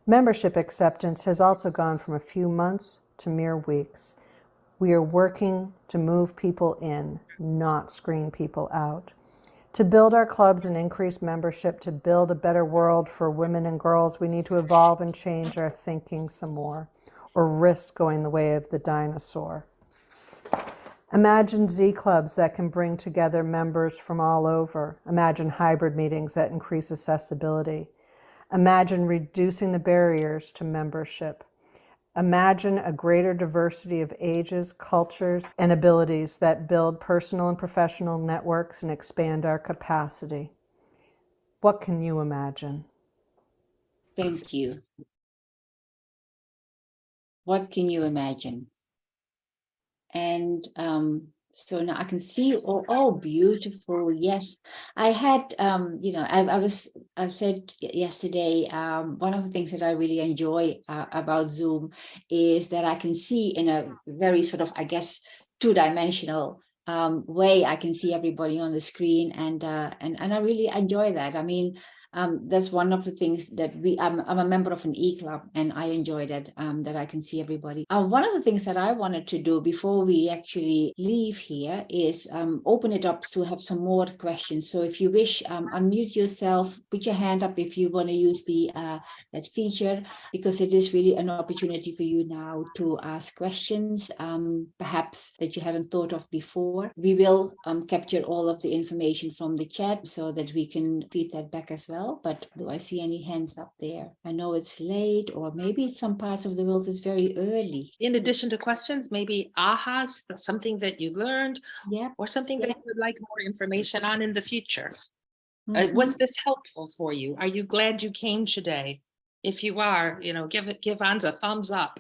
Speaker 8: Membership acceptance has also gone from a few months to mere weeks. We are working to move people in, not screen people out. To build our clubs and increase membership, to build a better world for women and girls, we need to evolve and change our thinking some more, or risk going the way of the dinosaur. Imagine Z clubs that can bring together members from all over. Imagine hybrid meetings that increase accessibility. Imagine reducing the barriers to membership. Imagine a greater diversity of ages, cultures, and abilities that build personal and professional networks and expand our capacity. What can you imagine?
Speaker 1: Thank you. What can you imagine? And so now I can see, oh, beautiful. Yes, I had, I said yesterday, one of the things that I really enjoy about Zoom is that I can see in a very sort of, I guess, two-dimensional way. I can see everybody on the screen, and I really enjoy that. I mean, that's one of the things that I'm a member of an e-club, and I enjoy that, that I can see everybody. One of the things that I wanted to do before we actually leave here is open it up to have some more questions. So if you wish, unmute yourself, put your hand up if you want to use the that feature, because it is really an opportunity for you now to ask questions, perhaps that you hadn't thought of before. We will capture all of the information from the chat so that we can feed that back as well. But do I see any hands up there? I know it's late, or maybe some parts of the world is very early.
Speaker 4: In addition to questions, maybe ahas, something that you learned, or something that you would like more information on in the future. Was this helpful for you? Are you glad you came today? If you are, give Ans a thumbs up.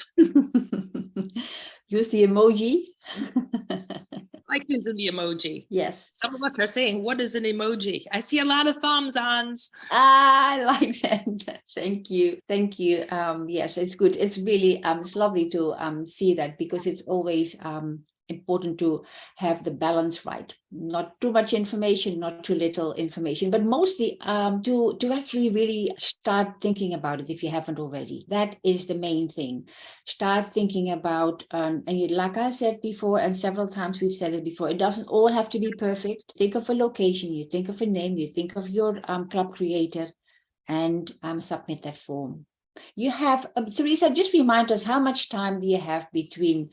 Speaker 1: Use the emoji.
Speaker 4: I like using the emoji.
Speaker 1: Yes.
Speaker 4: Some of us are saying, what is an emoji? I see a lot of thumbs, Ans.
Speaker 1: I like that. Thank you. Thank you. Yes, it's good. It's really, it's lovely to see that, because it's always important to have the balance right. Not too much information, not too little information, but mostly to actually really start thinking about it if you haven't already. That is the main thing. Start thinking about, like I said before, and several times we've said it before, it doesn't all have to be perfect. Think of a location, you think of a name, you think of your club creator, and submit that form. You have, Teresa, just remind us, how much time do you have between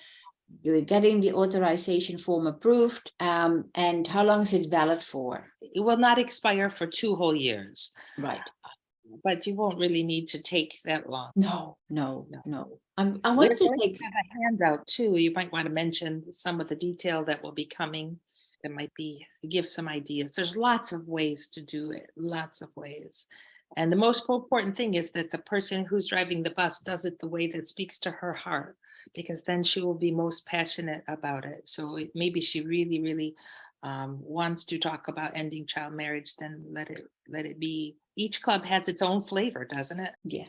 Speaker 1: you're getting the authorization form approved, and how long is it valid for?
Speaker 4: It will not expire for 2 whole years.
Speaker 1: Right.
Speaker 4: but you won't really need to take that long.
Speaker 1: No. I
Speaker 4: We're
Speaker 1: want to
Speaker 4: going
Speaker 1: take.
Speaker 4: have a handout too. You might want to mention some of the detail that will be coming. That might be give some ideas. There's lots of ways to do it, lots of ways. And the most important thing is that the person who's driving the bus does it the way that speaks to her heart, because then she will be most passionate about it. So maybe she really, really wants to talk about ending child marriage, then let it be. Each club has its own flavor, doesn't it?
Speaker 1: Yeah.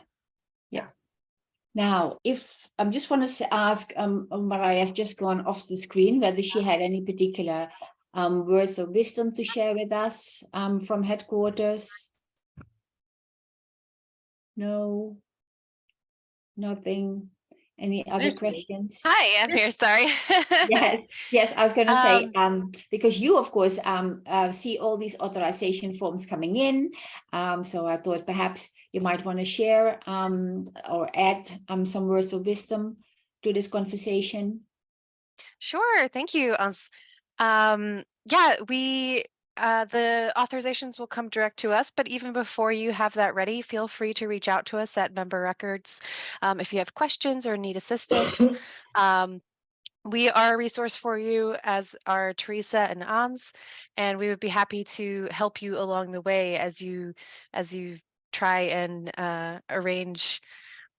Speaker 1: Now, if I just want to ask, Mariah's just gone off the screen, whether she had any particular words of wisdom to share with us from headquarters. No, nothing. Any other
Speaker 4: There's me.
Speaker 1: questions?
Speaker 5: Hi, I'm here. Sorry.
Speaker 1: Yes. I was going to say, because you, of course, see all these authorization forms coming in. So I thought perhaps you might want to share or add some words of wisdom to this conversation.
Speaker 5: Sure. Thank you, Ans. Yeah, the authorizations will come direct to us, but even before you have that ready, feel free to reach out to us at Member Records if you have questions or need assistance. We are a resource for you, as are Teresa and Ans, and we would be happy to help you along the way as you try and arrange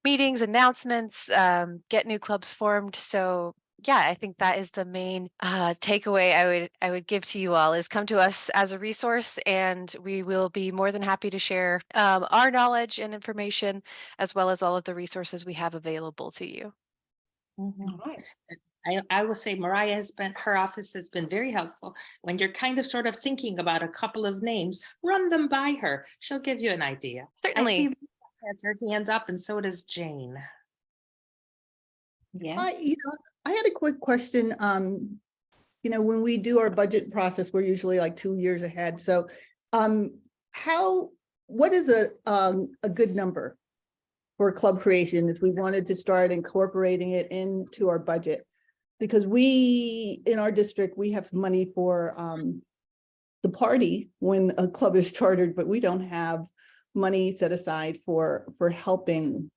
Speaker 5: meetings, announcements, get new clubs formed. So yeah, I think that is the main takeaway I would give to you all, is come to us as a resource, and we will be more than happy to share our knowledge and information, as well as all of the resources we have available to you.
Speaker 1: All right.
Speaker 4: I will say her office has been very helpful. When you're kind of sort of thinking about a couple of names, run them by her. She'll give you an idea.
Speaker 5: Certainly.
Speaker 4: I see Lisa has her hand up, and so does Jane.
Speaker 1: Yeah.
Speaker 9: I had a quick question. When we do our budget process, we're usually like 2 years ahead. So what is a good number for club creation if we wanted to start incorporating it into our budget? Because in our district, we have money for the party when a club is chartered, but we don't have money set aside for helping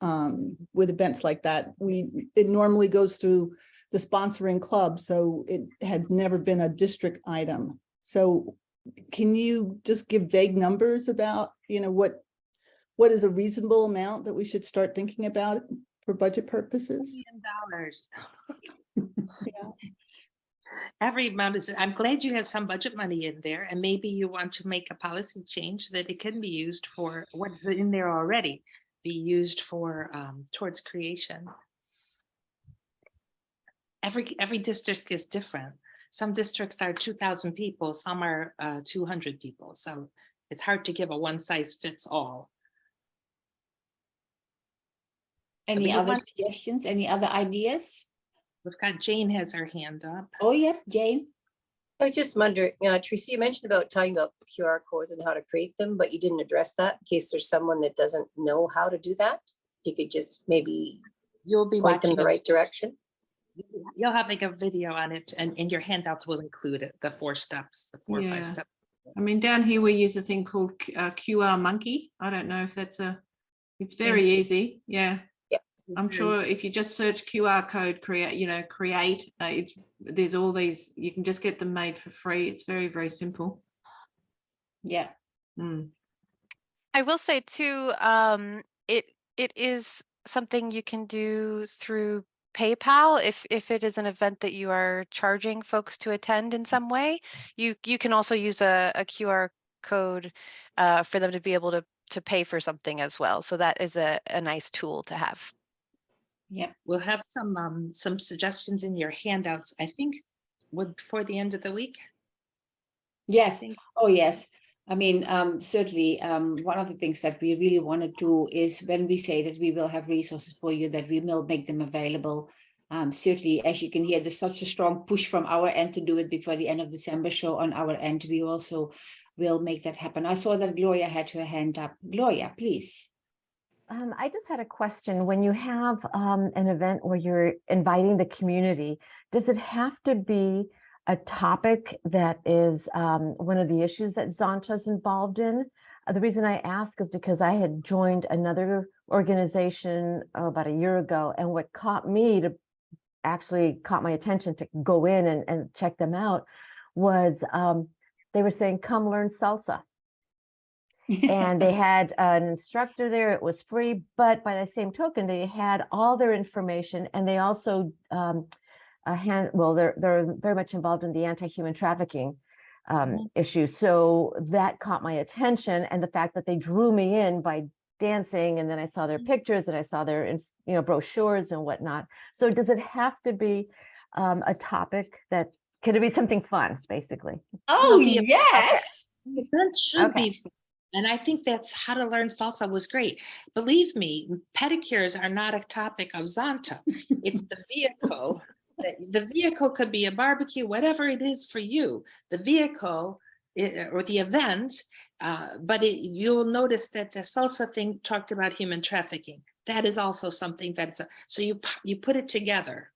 Speaker 9: with events like that. It normally goes through the sponsoring club, so it had never been a district item. So can you just give vague numbers about what is a reasonable amount that we should start thinking about for budget purposes?
Speaker 4: $1 million.
Speaker 9: Yeah.
Speaker 4: Every amount is, I'm glad you have some budget money in there, and maybe you want to make a policy change that it can be used for what's in there already, be used for towards creation. Every district is different. Some districts are 2,000 people, some are 200 people. So it's hard to give a one size fits all.
Speaker 1: Any other suggestions? Any other ideas?
Speaker 4: We've got Jane has her hand up.
Speaker 1: Oh, yeah, Jane.
Speaker 10: I was just wondering, Teresa, you mentioned about talking about QR codes and how to create them, but you didn't address that in case there's someone that doesn't know how to do that. You could just maybe
Speaker 4: you'll be
Speaker 10: point them in the right direction.
Speaker 4: You'll have like a video on it, and in your handouts will include it, the 4 steps, the 4 or 5 steps.
Speaker 11: I mean, down here we use a thing called QR Monkey. I don't know if it's very easy. Yeah. I'm sure if you just search QR code create, there's all these, you can just get them made for free. It's very, very simple.
Speaker 1: Yeah.
Speaker 5: I will say too, it is something you can do through PayPal if it is an event that you are charging folks to attend in some way. You can also use a QR code for them to be able to pay for something as well. So that is a nice tool to have.
Speaker 1: Yeah,
Speaker 4: we'll have some suggestions in your handouts, I think, before the end of the week.
Speaker 1: Yes. Oh, yes. I mean, certainly, one of the things that we really want to do is when we say that we will have resources for you, that we will make them available. Certainly, as you can hear, there's such a strong push from our end to do it before the end of December. So on our end, we also will make that happen. I saw that Gloria had her hand up. Gloria, please.
Speaker 12: I just had a question. When you have an event where you're inviting the community, does it have to be a topic that is one of the issues that Zonta is involved in? The reason I ask is because I had joined another organization about a year ago, and what caught my attention to go in and check them out was they were saying, come learn salsa. And they had an instructor there. It was free, but by the same token, they had all their information, and they also they're very much involved in the anti-human trafficking issue. So that caught my attention, and the fact that they drew me in by dancing, and then I saw their pictures and I saw their brochures and whatnot. So does it have to be a topic that can it be something fun, basically?
Speaker 1: Oh, yes.
Speaker 4: The event should be fun. And I think that's how to learn salsa was great. Believe me, pedicures are not a topic of Zonta. It's the vehicle. The vehicle could be a barbecue, whatever it is for you. The vehicle or the event, but you'll notice that the salsa thing talked about human trafficking. That is also something so you put it together.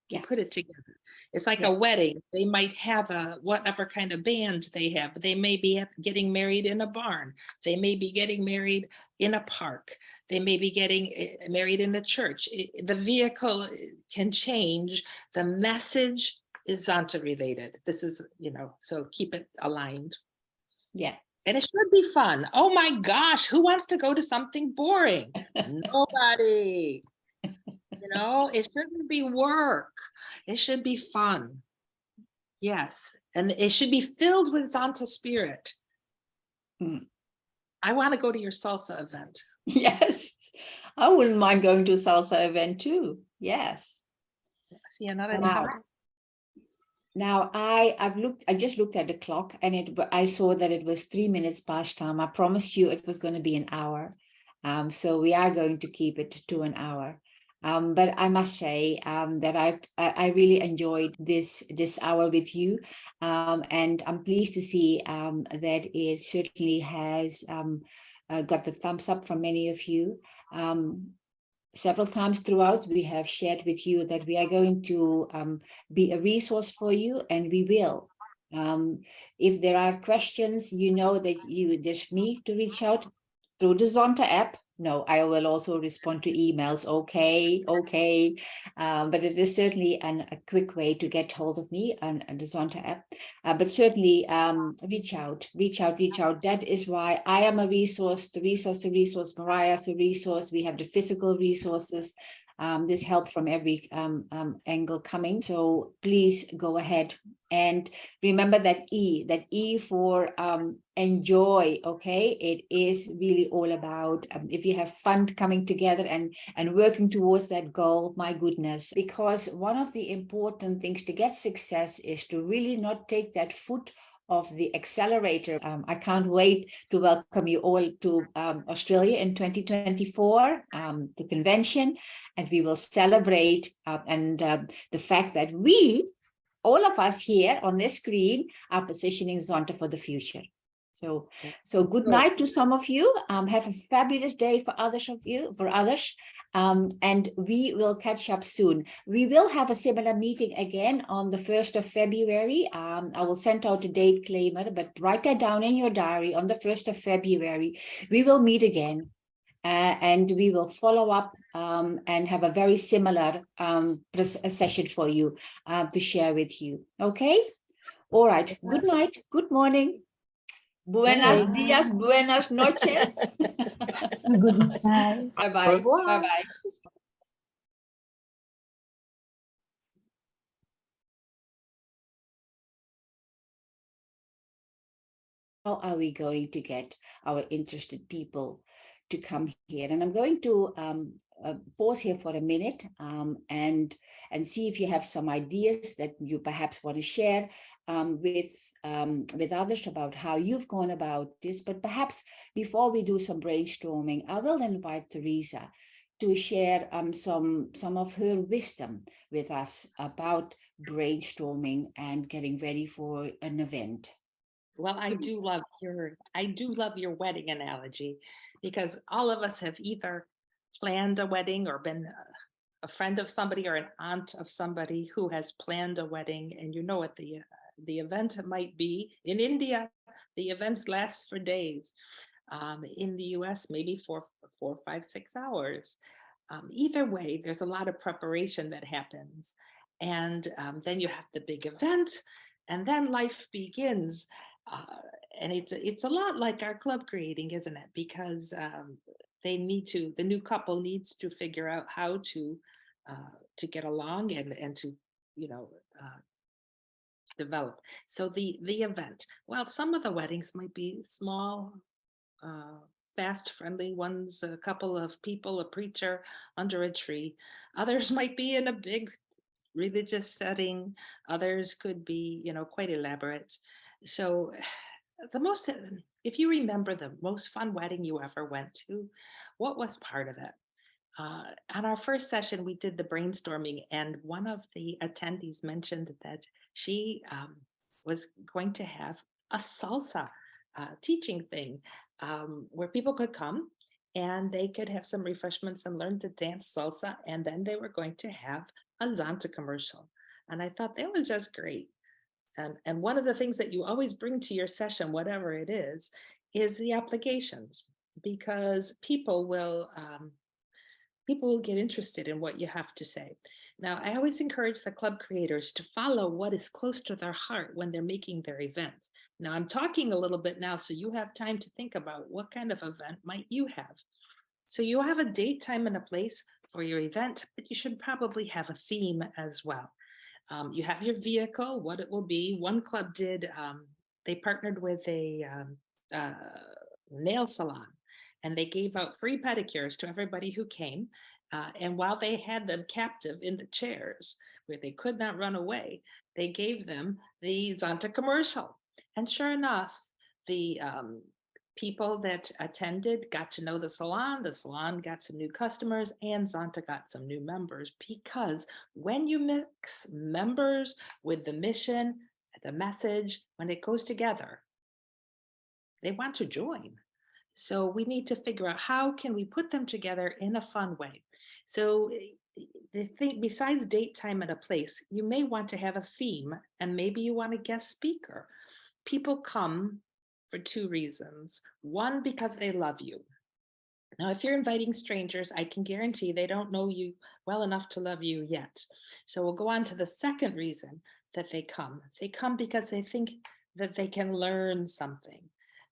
Speaker 4: You put it together. It's like a wedding. They might have whatever kind of band they have. They may be getting married in a barn. They may be getting married in a park. They may be getting married in a church. The vehicle can change. The message is Zonta related. This is, so keep it aligned.
Speaker 1: Yeah.
Speaker 4: And it should be fun. Oh my gosh, who wants to go to something boring? Nobody. It shouldn't be work. It should be fun. Yes. And it should be filled with Zonta spirit. I want to go to your salsa event.
Speaker 1: Yes. I wouldn't mind going to a salsa event too. Yes.
Speaker 4: See another time.
Speaker 1: Now I just looked at the clock, and I saw that it was 3 minutes past time. I promised you it was going to be an hour. So we are going to keep it to an hour. But I must say that I really enjoyed this hour with you, and I'm pleased to see that it certainly has got the thumbs up from many of you. Several times throughout, we have shared with you that we are going to be a resource for you, and we will. If there are questions, that there's me to reach out through the Zonta app. No, I will also respond to emails. Okay. But it is certainly a quick way to get hold of me on the Zonta app. But certainly reach out. That is why I am a resource. Teresa's a resource. Mariah's a resource. We have the physical resources. There's help from every angle coming. So please go ahead and remember that E for enjoy. Okay, it is really all about if you have fun coming together and working towards that goal. My goodness, because one of the important things to get success is to really not take that foot of the accelerator. I can't wait to welcome you all to Australia in 2024, the convention, and we will celebrate the fact that all of us here on this screen, are positioning Zonta for the future. So good night to some of you. Have a fabulous day for others. And we will catch up soon. We will have a similar meeting again on the 1st of February. I will send out a date claimer, but write that down in your diary. On the 1st of February, we will meet again. And we will follow up and have a very similar session for you to share with you. Okay? All right. Good night. Good morning. Buenos dias, buenas noches.
Speaker 2: Goodbye.
Speaker 1: Bye-bye. Bye-bye. How are we going to get our interested people to come here? And I'm going to pause here for a minute and see if you have some ideas that you perhaps want to share with others about how you've gone about this. But perhaps before we do some brainstorming, I will invite Teresa to share some of her wisdom with us about brainstorming and getting ready for an event.
Speaker 4: Well, I do love your wedding analogy, because all of us have either planned a wedding or been a friend of somebody or an aunt of somebody who has planned a wedding, and you know what the event might be. In India, The events last for days. In the US, maybe 4, 5, 6 hours. Either way, there's a lot of preparation that happens. And then you have the big event, and then life begins. And it's a lot like our club creating, isn't it? Because the new couple needs to figure out how to get along and to, develop. So the event, well, some of the weddings might be small, fast, friendly ones, a couple of people, a preacher under a tree. Others might be in a big religious setting. Others could be, quite elaborate. So if you remember the most fun wedding you ever went to, what was part of it? On our first session, we did the brainstorming, and one of the attendees mentioned that she was going to have a salsa teaching thing where people could come and they could have some refreshments and learn to dance salsa, and then they were going to have a Zonta commercial. And I thought that was just great. And one of the things that you always bring to your session, whatever it is the applications, because people will get interested in what you have to say. Now, I always encourage the club creators to follow what is close to their heart when they're making their events. Now, I'm talking a little bit now, so you have time to think about what kind of event might you have. So you have a date, time, and a place for your event, but you should probably have a theme as well. You have your vehicle, what it will be. One club did, they partnered with a nail salon, and they gave out free pedicures to everybody who came. And while they had them captive in the chairs where they could not run away, they gave them the Zonta commercial. And sure enough, the people that attended got to know the salon got some new customers, and Zonta got some new members, because when you mix members with the mission, the message, when it goes together, they want to join. So we need to figure out how can we put them together in a fun way. So the thing, besides date, time, and a place, you may want to have a theme, and maybe you want a guest speaker. People come for 2 reasons. One, because they love you. Now, if you're inviting strangers, I can guarantee they don't know you well enough to love you yet. So we'll go on to the second reason that they come. They come because they think that they can learn something.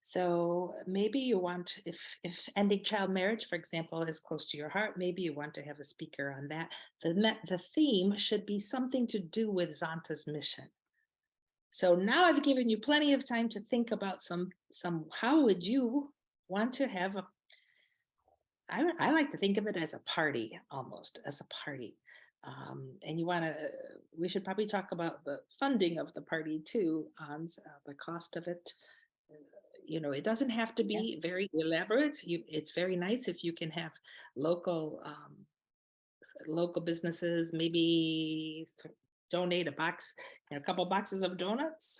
Speaker 4: So maybe you want, if ending child marriage, for example, is close to your heart, maybe you want to have a speaker on that. The theme should be something to do with Zonta's mission. So now I've given you plenty of time to think about some how would you want to have I like to think of it as a party, almost as a party. And we should probably talk about the funding of the party too, on the cost of it. It doesn't have to be very elaborate. It's very nice if you can have local businesses, maybe donate a couple boxes of donuts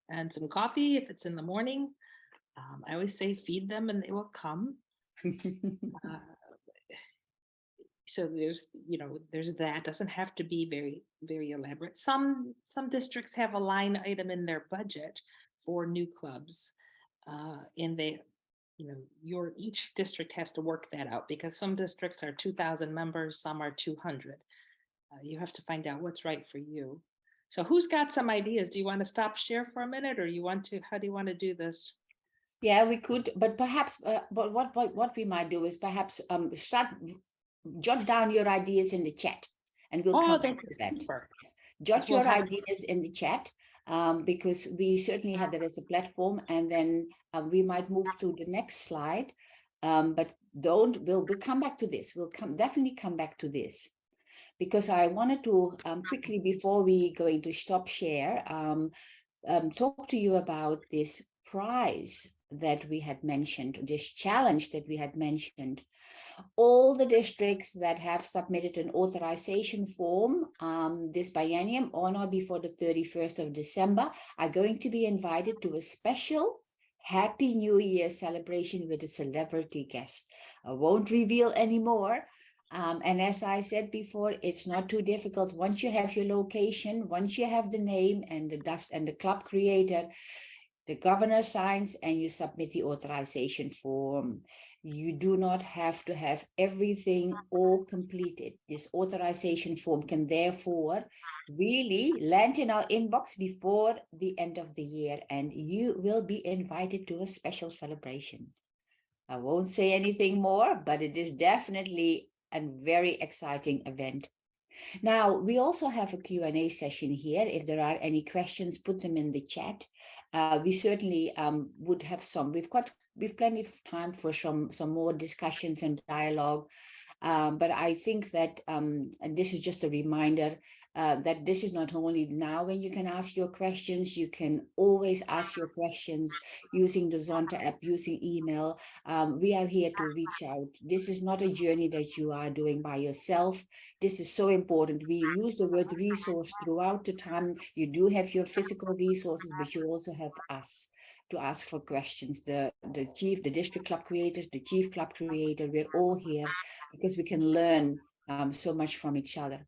Speaker 4: and some coffee if it's in the morning. I always say feed them and they will come. So there's that. Doesn't have to be very, very elaborate. Some districts have a line item in their budget for new clubs, and each district has to work that out, because some districts are 2,000 members, some are 200. You have to find out what's right for you. So who's got some ideas? Do you want to stop share for a minute, or how do you want to do this?
Speaker 1: Yeah, we could, but perhaps, but what we might do is perhaps jot down your ideas in the chat, and we'll come back to that. Jot your ideas in the chat, because we certainly have that as a platform, and then we might move to the next slide. But we'll come back to this. We'll definitely come back to this, because I wanted to quickly, before we going to stop share, talk to you about this prize that we had mentioned, this challenge that we had mentioned. All the districts that have submitted an authorization form this biennium on or before the 31st of December are going to be invited to a special Happy New Year celebration with a celebrity guest. I won't reveal anymore. And as I said before, it's not too difficult. Once you have your location, once you have the name and the club creator, The governor signs and you submit the authorization form. You do not have to have everything all completed. This authorization form can therefore really land in our inbox before the end of the year, and you will be invited to a special celebration. I won't say anything more, but it is definitely a very exciting event. Now, we also have a Q&A session here. If there are any questions, put them in the chat. We certainly would have some. We've plenty of time for some more discussions and dialogue. But I think that, and this is just a reminder, that this is not only now when you can ask your questions, you can always ask your questions using the Zonta app, using email. We are here to reach out. This is not a journey that you are doing by yourself. This is so important. We use the word resource throughout the time. You do have your physical resources, but you also have us to ask for questions. The district club creators, the chief club creator, we're all here because we can learn so much from each other.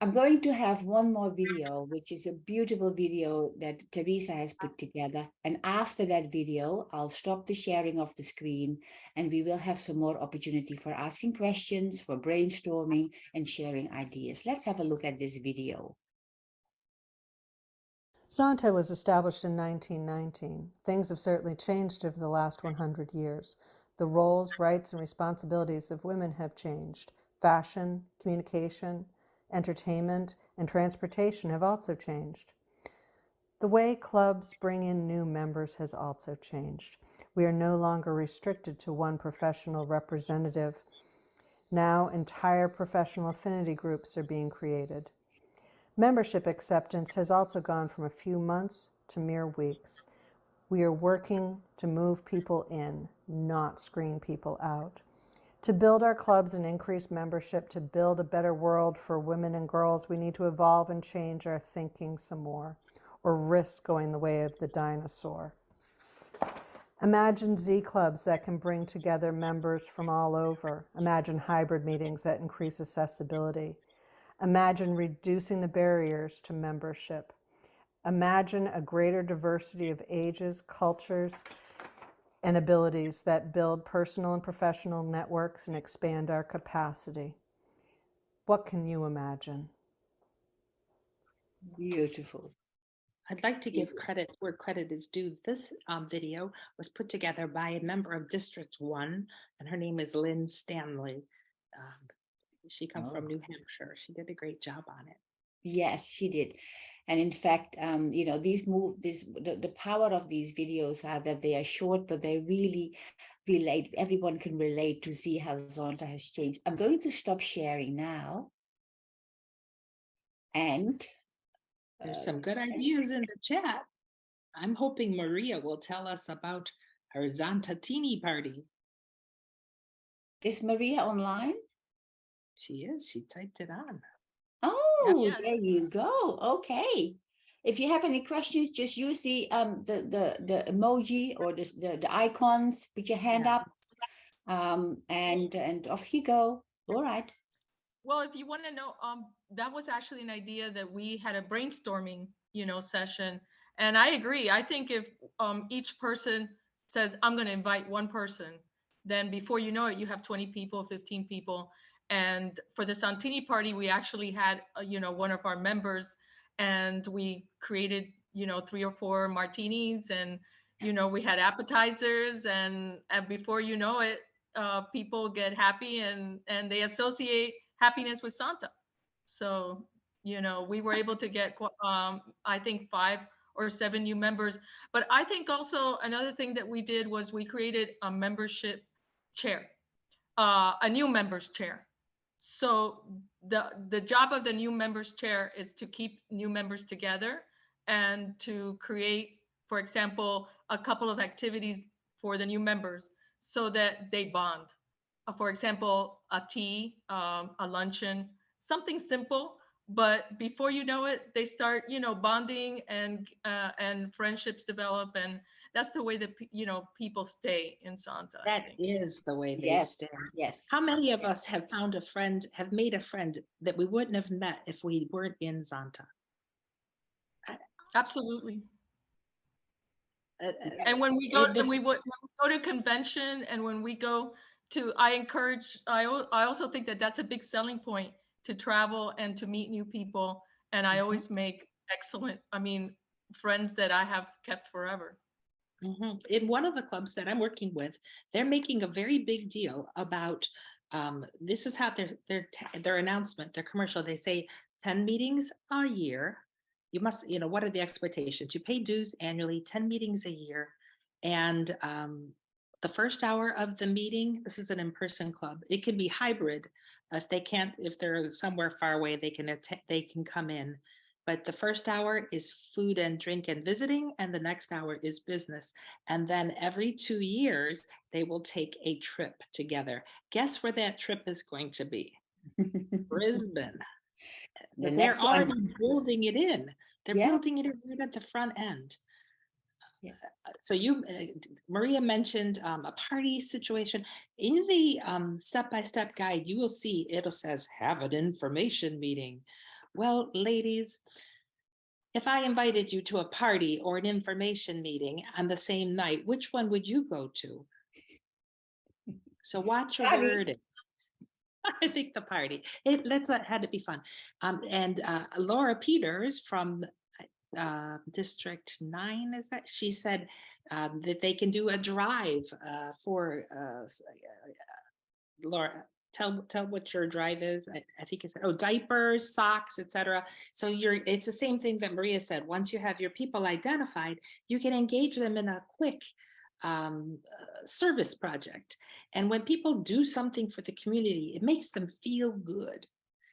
Speaker 1: I'm going to have one more video, which is a beautiful video that Teresa has put together. And after that video, I'll stop the sharing of the screen and we will have some more opportunity for asking questions, for brainstorming and sharing ideas. Let's have a look at this video.
Speaker 8: Zonta was established in 1919. Things have certainly changed over the last 100 years. The roles, rights, and responsibilities of women have changed. Fashion, communication, entertainment, and transportation have also changed. The way clubs bring in new members has also changed. We are no longer restricted to one professional representative. Now, entire professional affinity groups are being created. Membership acceptance has also gone from a few months to mere weeks. We are working to move people in, not screen people out. To build our clubs and increase membership, to build a better world for women and girls, we need to evolve and change our thinking some more, or risk going the way of the dinosaur. Imagine Z clubs that can bring together members from all over. Imagine hybrid meetings that increase accessibility. Imagine reducing the barriers to membership. Imagine a greater diversity of ages, cultures, and abilities that build personal and professional networks and expand our capacity. What can you imagine?
Speaker 1: Beautiful.
Speaker 4: I'd like to give credit where credit is due. This video was put together by a member of District 1, and her name is Lynn Stanley. She comes from New Hampshire. She did a great job on it.
Speaker 1: Yes, she did. And in fact, you know, the power of these videos are that they are short, but they really relate. Everyone can relate to see how Zonta has changed. I'm going to stop sharing now. And
Speaker 4: there's some good ideas in the chat. I'm hoping Maria will tell us about her Zonta Teeny Party.
Speaker 1: Is Maria online?
Speaker 4: She is. She typed it on.
Speaker 1: Oh, yes. There you go. Okay. If you have any questions, just use the emoji or the icons. Put your hand up, and off you go. All right.
Speaker 13: Well, if you want to know, that was actually an idea that we had a brainstorming, session, and I agree. I think if each person says, "I'm going to invite one person," then before you know it, you have 20 people, 15 people. And for the Santini party, we actually had, one of our members, and we created, 3 or 4 martinis, and, we had appetizers, and before you know it, people get happy and they associate happiness with Santa. So, we were able to get, I think 5 or 7 new members. But I think also another thing that we did was we created a membership chair, a new members chair. So the job of the new members chair is to keep new members together and to create, for example, a couple of activities for the new members so that they bond. For example, a tea, a luncheon, something simple, but before you know it, they start, bonding and friendships develop, and that's the way that people stay in Zonta.
Speaker 4: That is the way they stay.
Speaker 1: Yes.
Speaker 4: How many of us have found a friend, have made a friend that we wouldn't have met if we weren't in Zonta?
Speaker 13: Absolutely. And when we go to convention, and when we go to, I also think that that's a big selling point, to travel and to meet new people. And I always make excellent, friends that I have kept forever.
Speaker 4: In one of the clubs that I'm working with, they're making a very big deal about, this is how their announcement, their commercial, they say 10 meetings a year. You must, what are the expectations? You pay dues annually, 10 meetings a year. And the first hour of the meeting, this is an in-person club. It can be hybrid. If they're somewhere far away, they can come in. But the first hour is food and drink and visiting, and the next hour is business. And then every 2 years, they will take a trip together. Guess where that trip is going to be? Brisbane. They're already building it in. They're building it in right at the front end. Yeah. So Maria mentioned a party situation. In the step-by-step guide, you will see it says, have an information meeting. Well, ladies, if I invited you to a party or an information meeting on the same night, which one would you go to? So watch your wording. I think the party. Had to be fun. And Laura Peters from District 9, is that? She said that they can do a drive for Laura. Tell what your drive is. I think it's diapers, socks, etc. So it's the same thing that Maria said. Once you have your people identified, you can engage them in a quick service project. And when people do something for the community, it makes them feel good.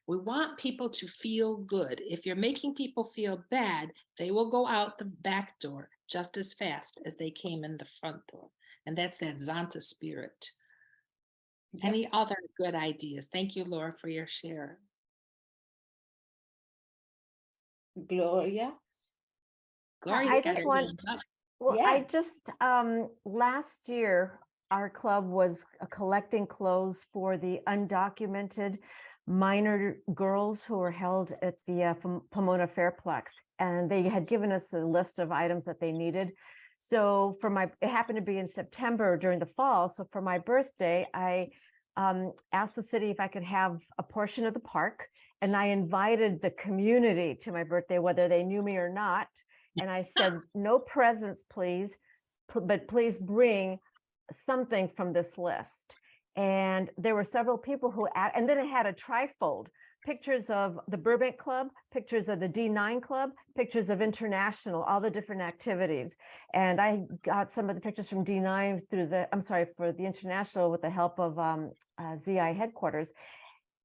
Speaker 4: We want people to feel good. If you're making people feel bad, they will go out the back door just as fast as they came in the front door. And that's that Zonta spirit. Yep. Any other good ideas? Thank you, Laura, for your share.
Speaker 1: Gloria?
Speaker 12: I just last year, our club was collecting clothes for the undocumented minor girls who were held at the Pomona Fairplex, and they had given us a list of items that they needed. So it happened to be in September during the fall. So for my birthday, I asked the city if I could have a portion of the park, and I invited the community to my birthday, whether they knew me or not. And I said, no presents, please, but please bring something from this list. And there were several people and then it had a trifold, pictures of the Burbank Club, pictures of the D9 Club, pictures of International, all the different activities. And I got some of the pictures from D9 for the International with the help of ZI headquarters.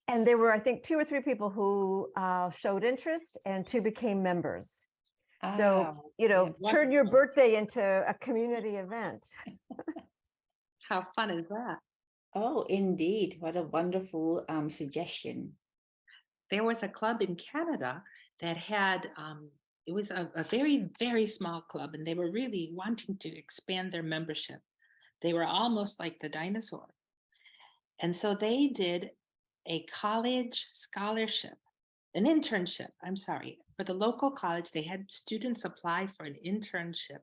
Speaker 12: And there were, I think, 2 or 3 people who showed interest, and 2 became members. So, turn your birthday into a community event.
Speaker 4: How fun is that?
Speaker 1: Oh, indeed. What a wonderful suggestion.
Speaker 4: There was a club in Canada that had, it was a very, very small club, and they were really wanting to expand their membership. They were almost like the dinosaur. And so they did a college scholarship, an internship, for the local college. They had students apply for an internship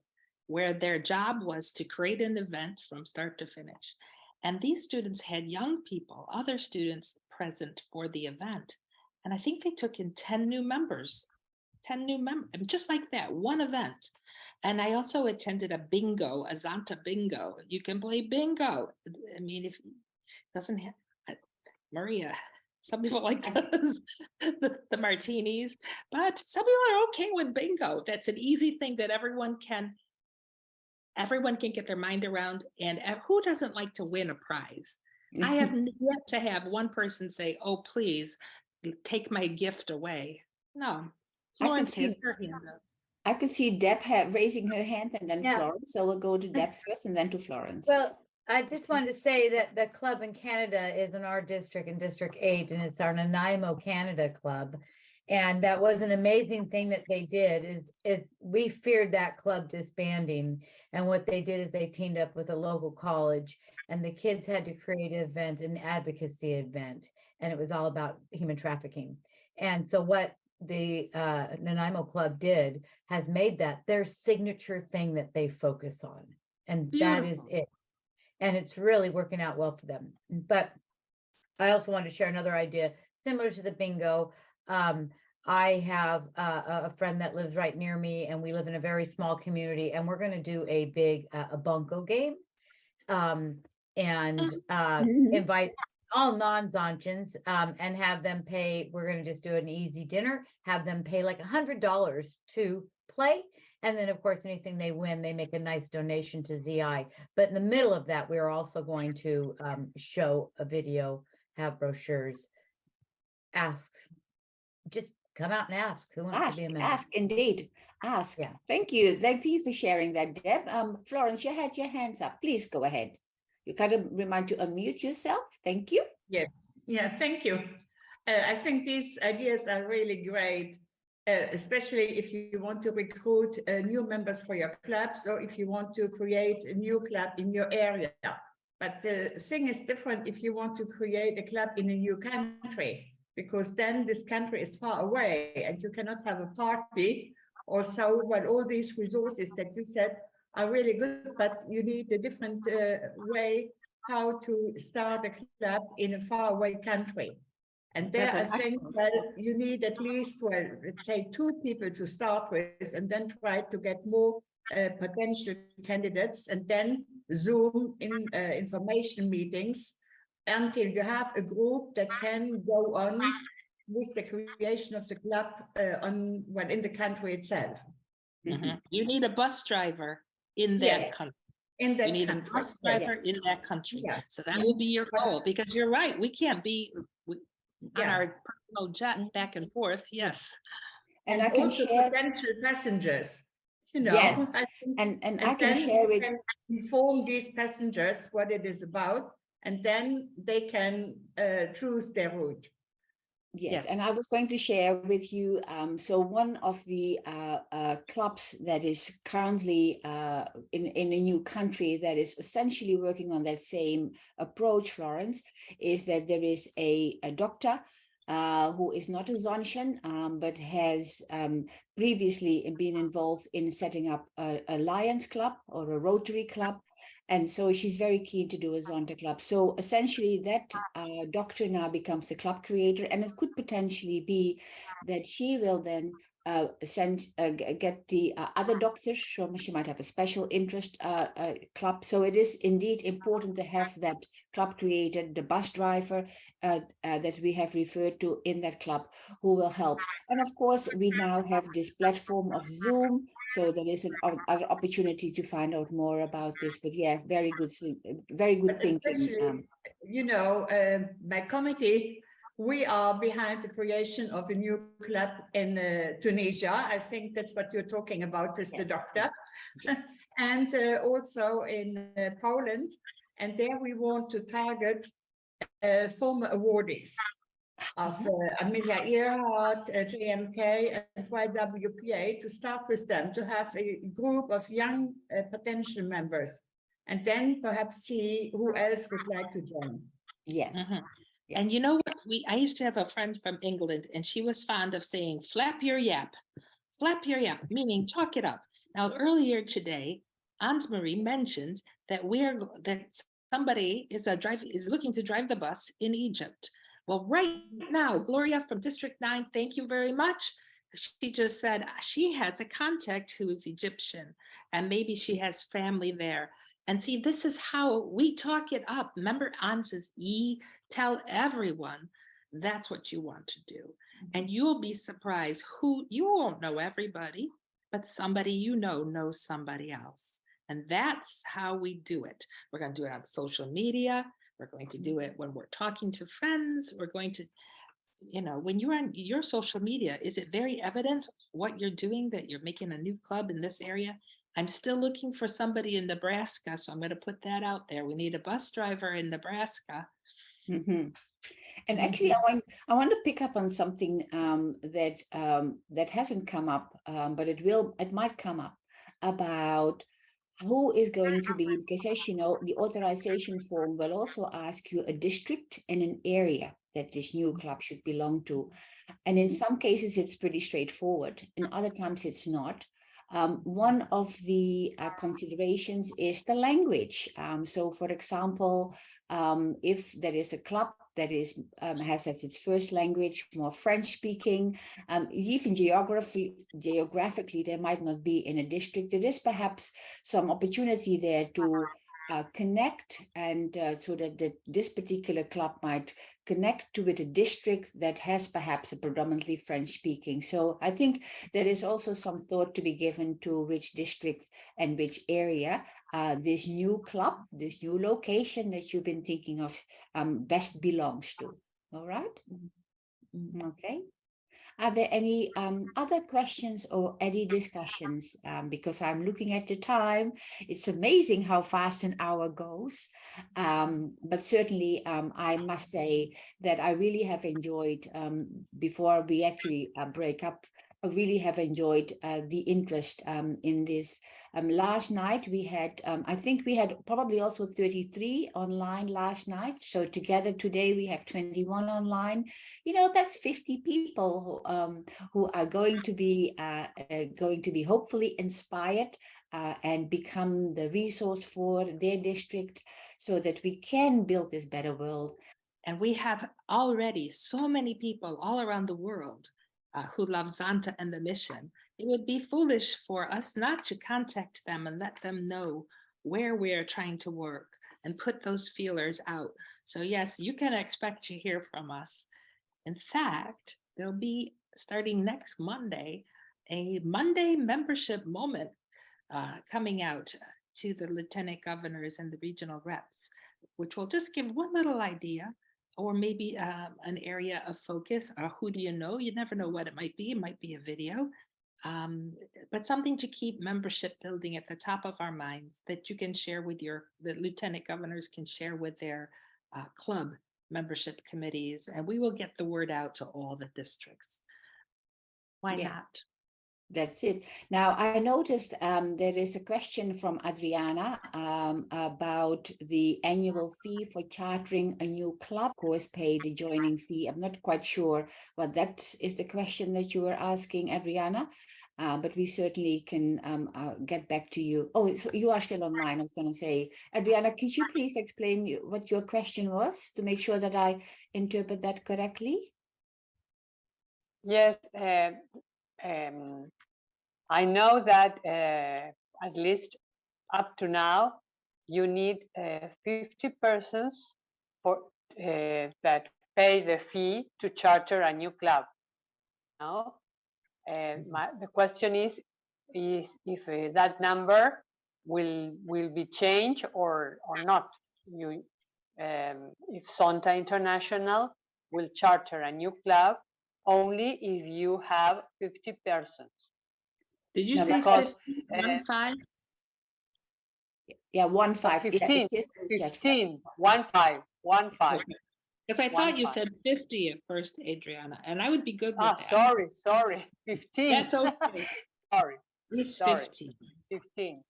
Speaker 4: where their job was to create an event from start to finish. And these students had young people, other students present for the event. And I think they took in 10 new members, just like that, one event. And I also attended a bingo, a Zonta bingo. You can play bingo. I mean, if it doesn't have, Maria, some people like the martinis, but some people are okay with bingo. That's an easy thing that everyone can get their mind around. And who doesn't like to win a prize? I have yet to have one person say, oh, please take my gift away. No. Florence has her hand up.
Speaker 1: I could see Deb raising her hand, and then Florence. So we'll go to Deb first and then to Florence.
Speaker 2: Well, I just wanted to say that the club in Canada is in our district, in District 8, and it's our Nanaimo Canada Club. And that was an amazing thing that they did. We feared that club disbanding. And what they did is they teamed up with a local college, and the kids had to create an event, an advocacy event. And it was all about human trafficking. And so what Nanaimo Club did has made that their signature thing that they focus on. And that is
Speaker 4: Beautiful.
Speaker 2: it. And it's really working out well for them. But I also wanted to share another idea similar to the bingo. I have a friend that lives right near me, and we live in a very small community, and we're going to do a big a bunco game, and invite all non-Zontians and have them pay. We're going to just do an easy dinner, have them pay like $100 to play. And then, of course, anything they win, they make a nice donation to ZI. But in the middle of that, we're also going to show a video, have brochures, ask, just come out and ask who wants to be a member.
Speaker 1: Ask, indeed. Ask.
Speaker 2: Yeah.
Speaker 1: Thank you. Thank you for sharing that, Deb. Florence, you had your hands up. Please go ahead. You kind of remind to unmute yourself. Thank you.
Speaker 14: Yes. Yeah, thank you. I think these ideas are really great, especially if you want to recruit new members for your clubs, or if you want to create a new club in your area. But the thing is different if you want to create a club in a new country, because then this country is far away and you cannot have a party or so. Well, all these resources that you said are really good, but you need a different way how to start a club in a faraway country. And there I think that you need at least, well, let's say 2 people to start with, and then try to get more potential candidates, and then Zoom in information meetings until you have a group that can go on with the creation of the club in the country itself.
Speaker 4: You need a bus driver in that country.
Speaker 14: In that
Speaker 4: you need
Speaker 14: country.
Speaker 4: a bus driver in that country.
Speaker 14: Yeah.
Speaker 4: So that will be your goal, because you're right. We can't be on our personal jet back and forth. Yes.
Speaker 1: And I can
Speaker 14: also
Speaker 1: share
Speaker 14: potential passengers. You know,
Speaker 1: Yes.
Speaker 14: I think,
Speaker 1: and I can
Speaker 14: then
Speaker 1: share
Speaker 14: you
Speaker 1: with
Speaker 14: can inform these passengers what it is about, and then they can choose their route.
Speaker 1: Yes, and I was going to share with you, so one of the clubs that is currently in a new country that is essentially working on that same approach, Florence, is that there is a doctor who is not a Zontian, but has previously been involved in setting up a Lions Club or a Rotary Club. And so she's very keen to do a Zonta club. So essentially that doctor now becomes the club creator, and it could potentially be that she will then get the other doctors, so she might have a special interest club. So it is indeed important to have that club creator, the bus driver that we have referred to in that club, who will help. And of course, we now have this platform of Zoom, so there is another opportunity to find out more about this. But yeah, very good thinking.
Speaker 14: You know, my committee, we are behind the creation of a new club in Tunisia. I think that's what you're talking about with the doctor. And also in Poland. And there we want to target former awardees of Amelia Earhart, JMK, and YWPA, to start with them, to have a group of young potential members, and then perhaps see who else would like to join.
Speaker 1: Yes.
Speaker 4: Yeah. And you know what? I used to have a friend from England, and she was fond of saying, flap your yap, meaning talk it up. Now, earlier today, Ans Marie mentioned that somebody is looking to drive the bus in Egypt. Well, right now, Gloria from District 9, thank you very much. She just said she has a contact who is Egyptian, and maybe she has family there. And see, this is how we talk it up. Remember, Ans's tell everyone that's what you want to do. And you'll be surprised you won't know everybody, but somebody you know knows somebody else. And that's how we do it. We're going to do it on social media. We're going to do it when we're talking to friends. We're going to, when you're on your social media, is it very evident what you're doing, that you're making a new club in this area? I'm still looking for somebody in Nebraska, so I'm going to put that out there. We need a bus driver in Nebraska.
Speaker 1: And actually, I want to pick up on something that hasn't come up, but it might come up, about who is going to be, because as you know, the authorization form will also ask you a district and an area that this new club should belong to. And in some cases, it's pretty straightforward. In other times, it's not. One of the considerations is the language. So, for example, if there is a club that is has as its first language more French speaking, even geographically, there might not be in a district. There is perhaps some opportunity there to connect, and so that this particular club might connect to with a district that has perhaps a predominantly French speaking. So I think there is also some thought to be given to which district and which area this new club, this new location that you've been thinking of best belongs to. All right? Okay. Are there any other questions or any discussions? Because I'm looking at the time. It's amazing how fast an hour goes. But certainly, I must say that I really have enjoyed, before we actually break up, I really have enjoyed the interest in this. Last night we had, I think we had probably also 33 online last night. So together today we have 21 online. You know, that's 50 people who are going to be hopefully inspired and become the resource for their district, so that we can build this better world.
Speaker 4: And we have already so many people all around the world who love Zonta and the mission. It would be foolish for us not to contact them and let them know where we're trying to work and put those feelers out. So yes, you can expect to hear from us. In fact, there'll be, starting next Monday, a Monday membership moment coming out to the lieutenant governors and the regional reps, which will just give one little idea, or maybe an area of focus. Who do you know? You never know what it might be. It might be a video, but something to keep membership building at the top of our minds that you can share with the lieutenant governors can share with their club membership committees, and we will get the word out to all the districts. Why not?
Speaker 1: That's it. Now, I noticed there is a question from Adriana about the annual fee for chartering a new club. Of course, pay the joining fee. I'm not quite sure what that is the question that you were asking, Adriana, but we certainly can get back to you. Oh, so you are still online. I was going to say, Adriana, could you please explain what your question was to make sure that I interpret that correctly?
Speaker 15: Yes. I know that at least up to now, you need 50 persons for that pay the fee to charter a new club. No, the question is if that number will be changed or not. If Zonta International will charter a new club only if you have 50 persons.
Speaker 4: Did you say 50? 1-5?
Speaker 1: Yeah, 1-5.
Speaker 15: 15.
Speaker 1: Yes,
Speaker 15: 15. 1-5. 1-5.
Speaker 4: Because I thought you said 50 at first, Adriana, and I would be good with that.
Speaker 15: Sorry. 15.
Speaker 4: That's okay.
Speaker 15: Sorry.
Speaker 4: It's 15.
Speaker 15: 15.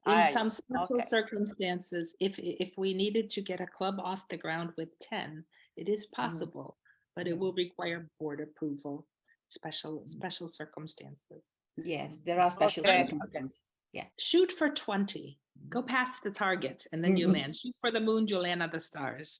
Speaker 4: In some special circumstances, if we needed to get a club off the ground with 10, it is possible, but it will require board approval, special circumstances.
Speaker 1: Yes, there are special circumstances. Yeah.
Speaker 4: Shoot for 20. Go past the target, and then you land. Shoot for the moon, you'll land on the stars.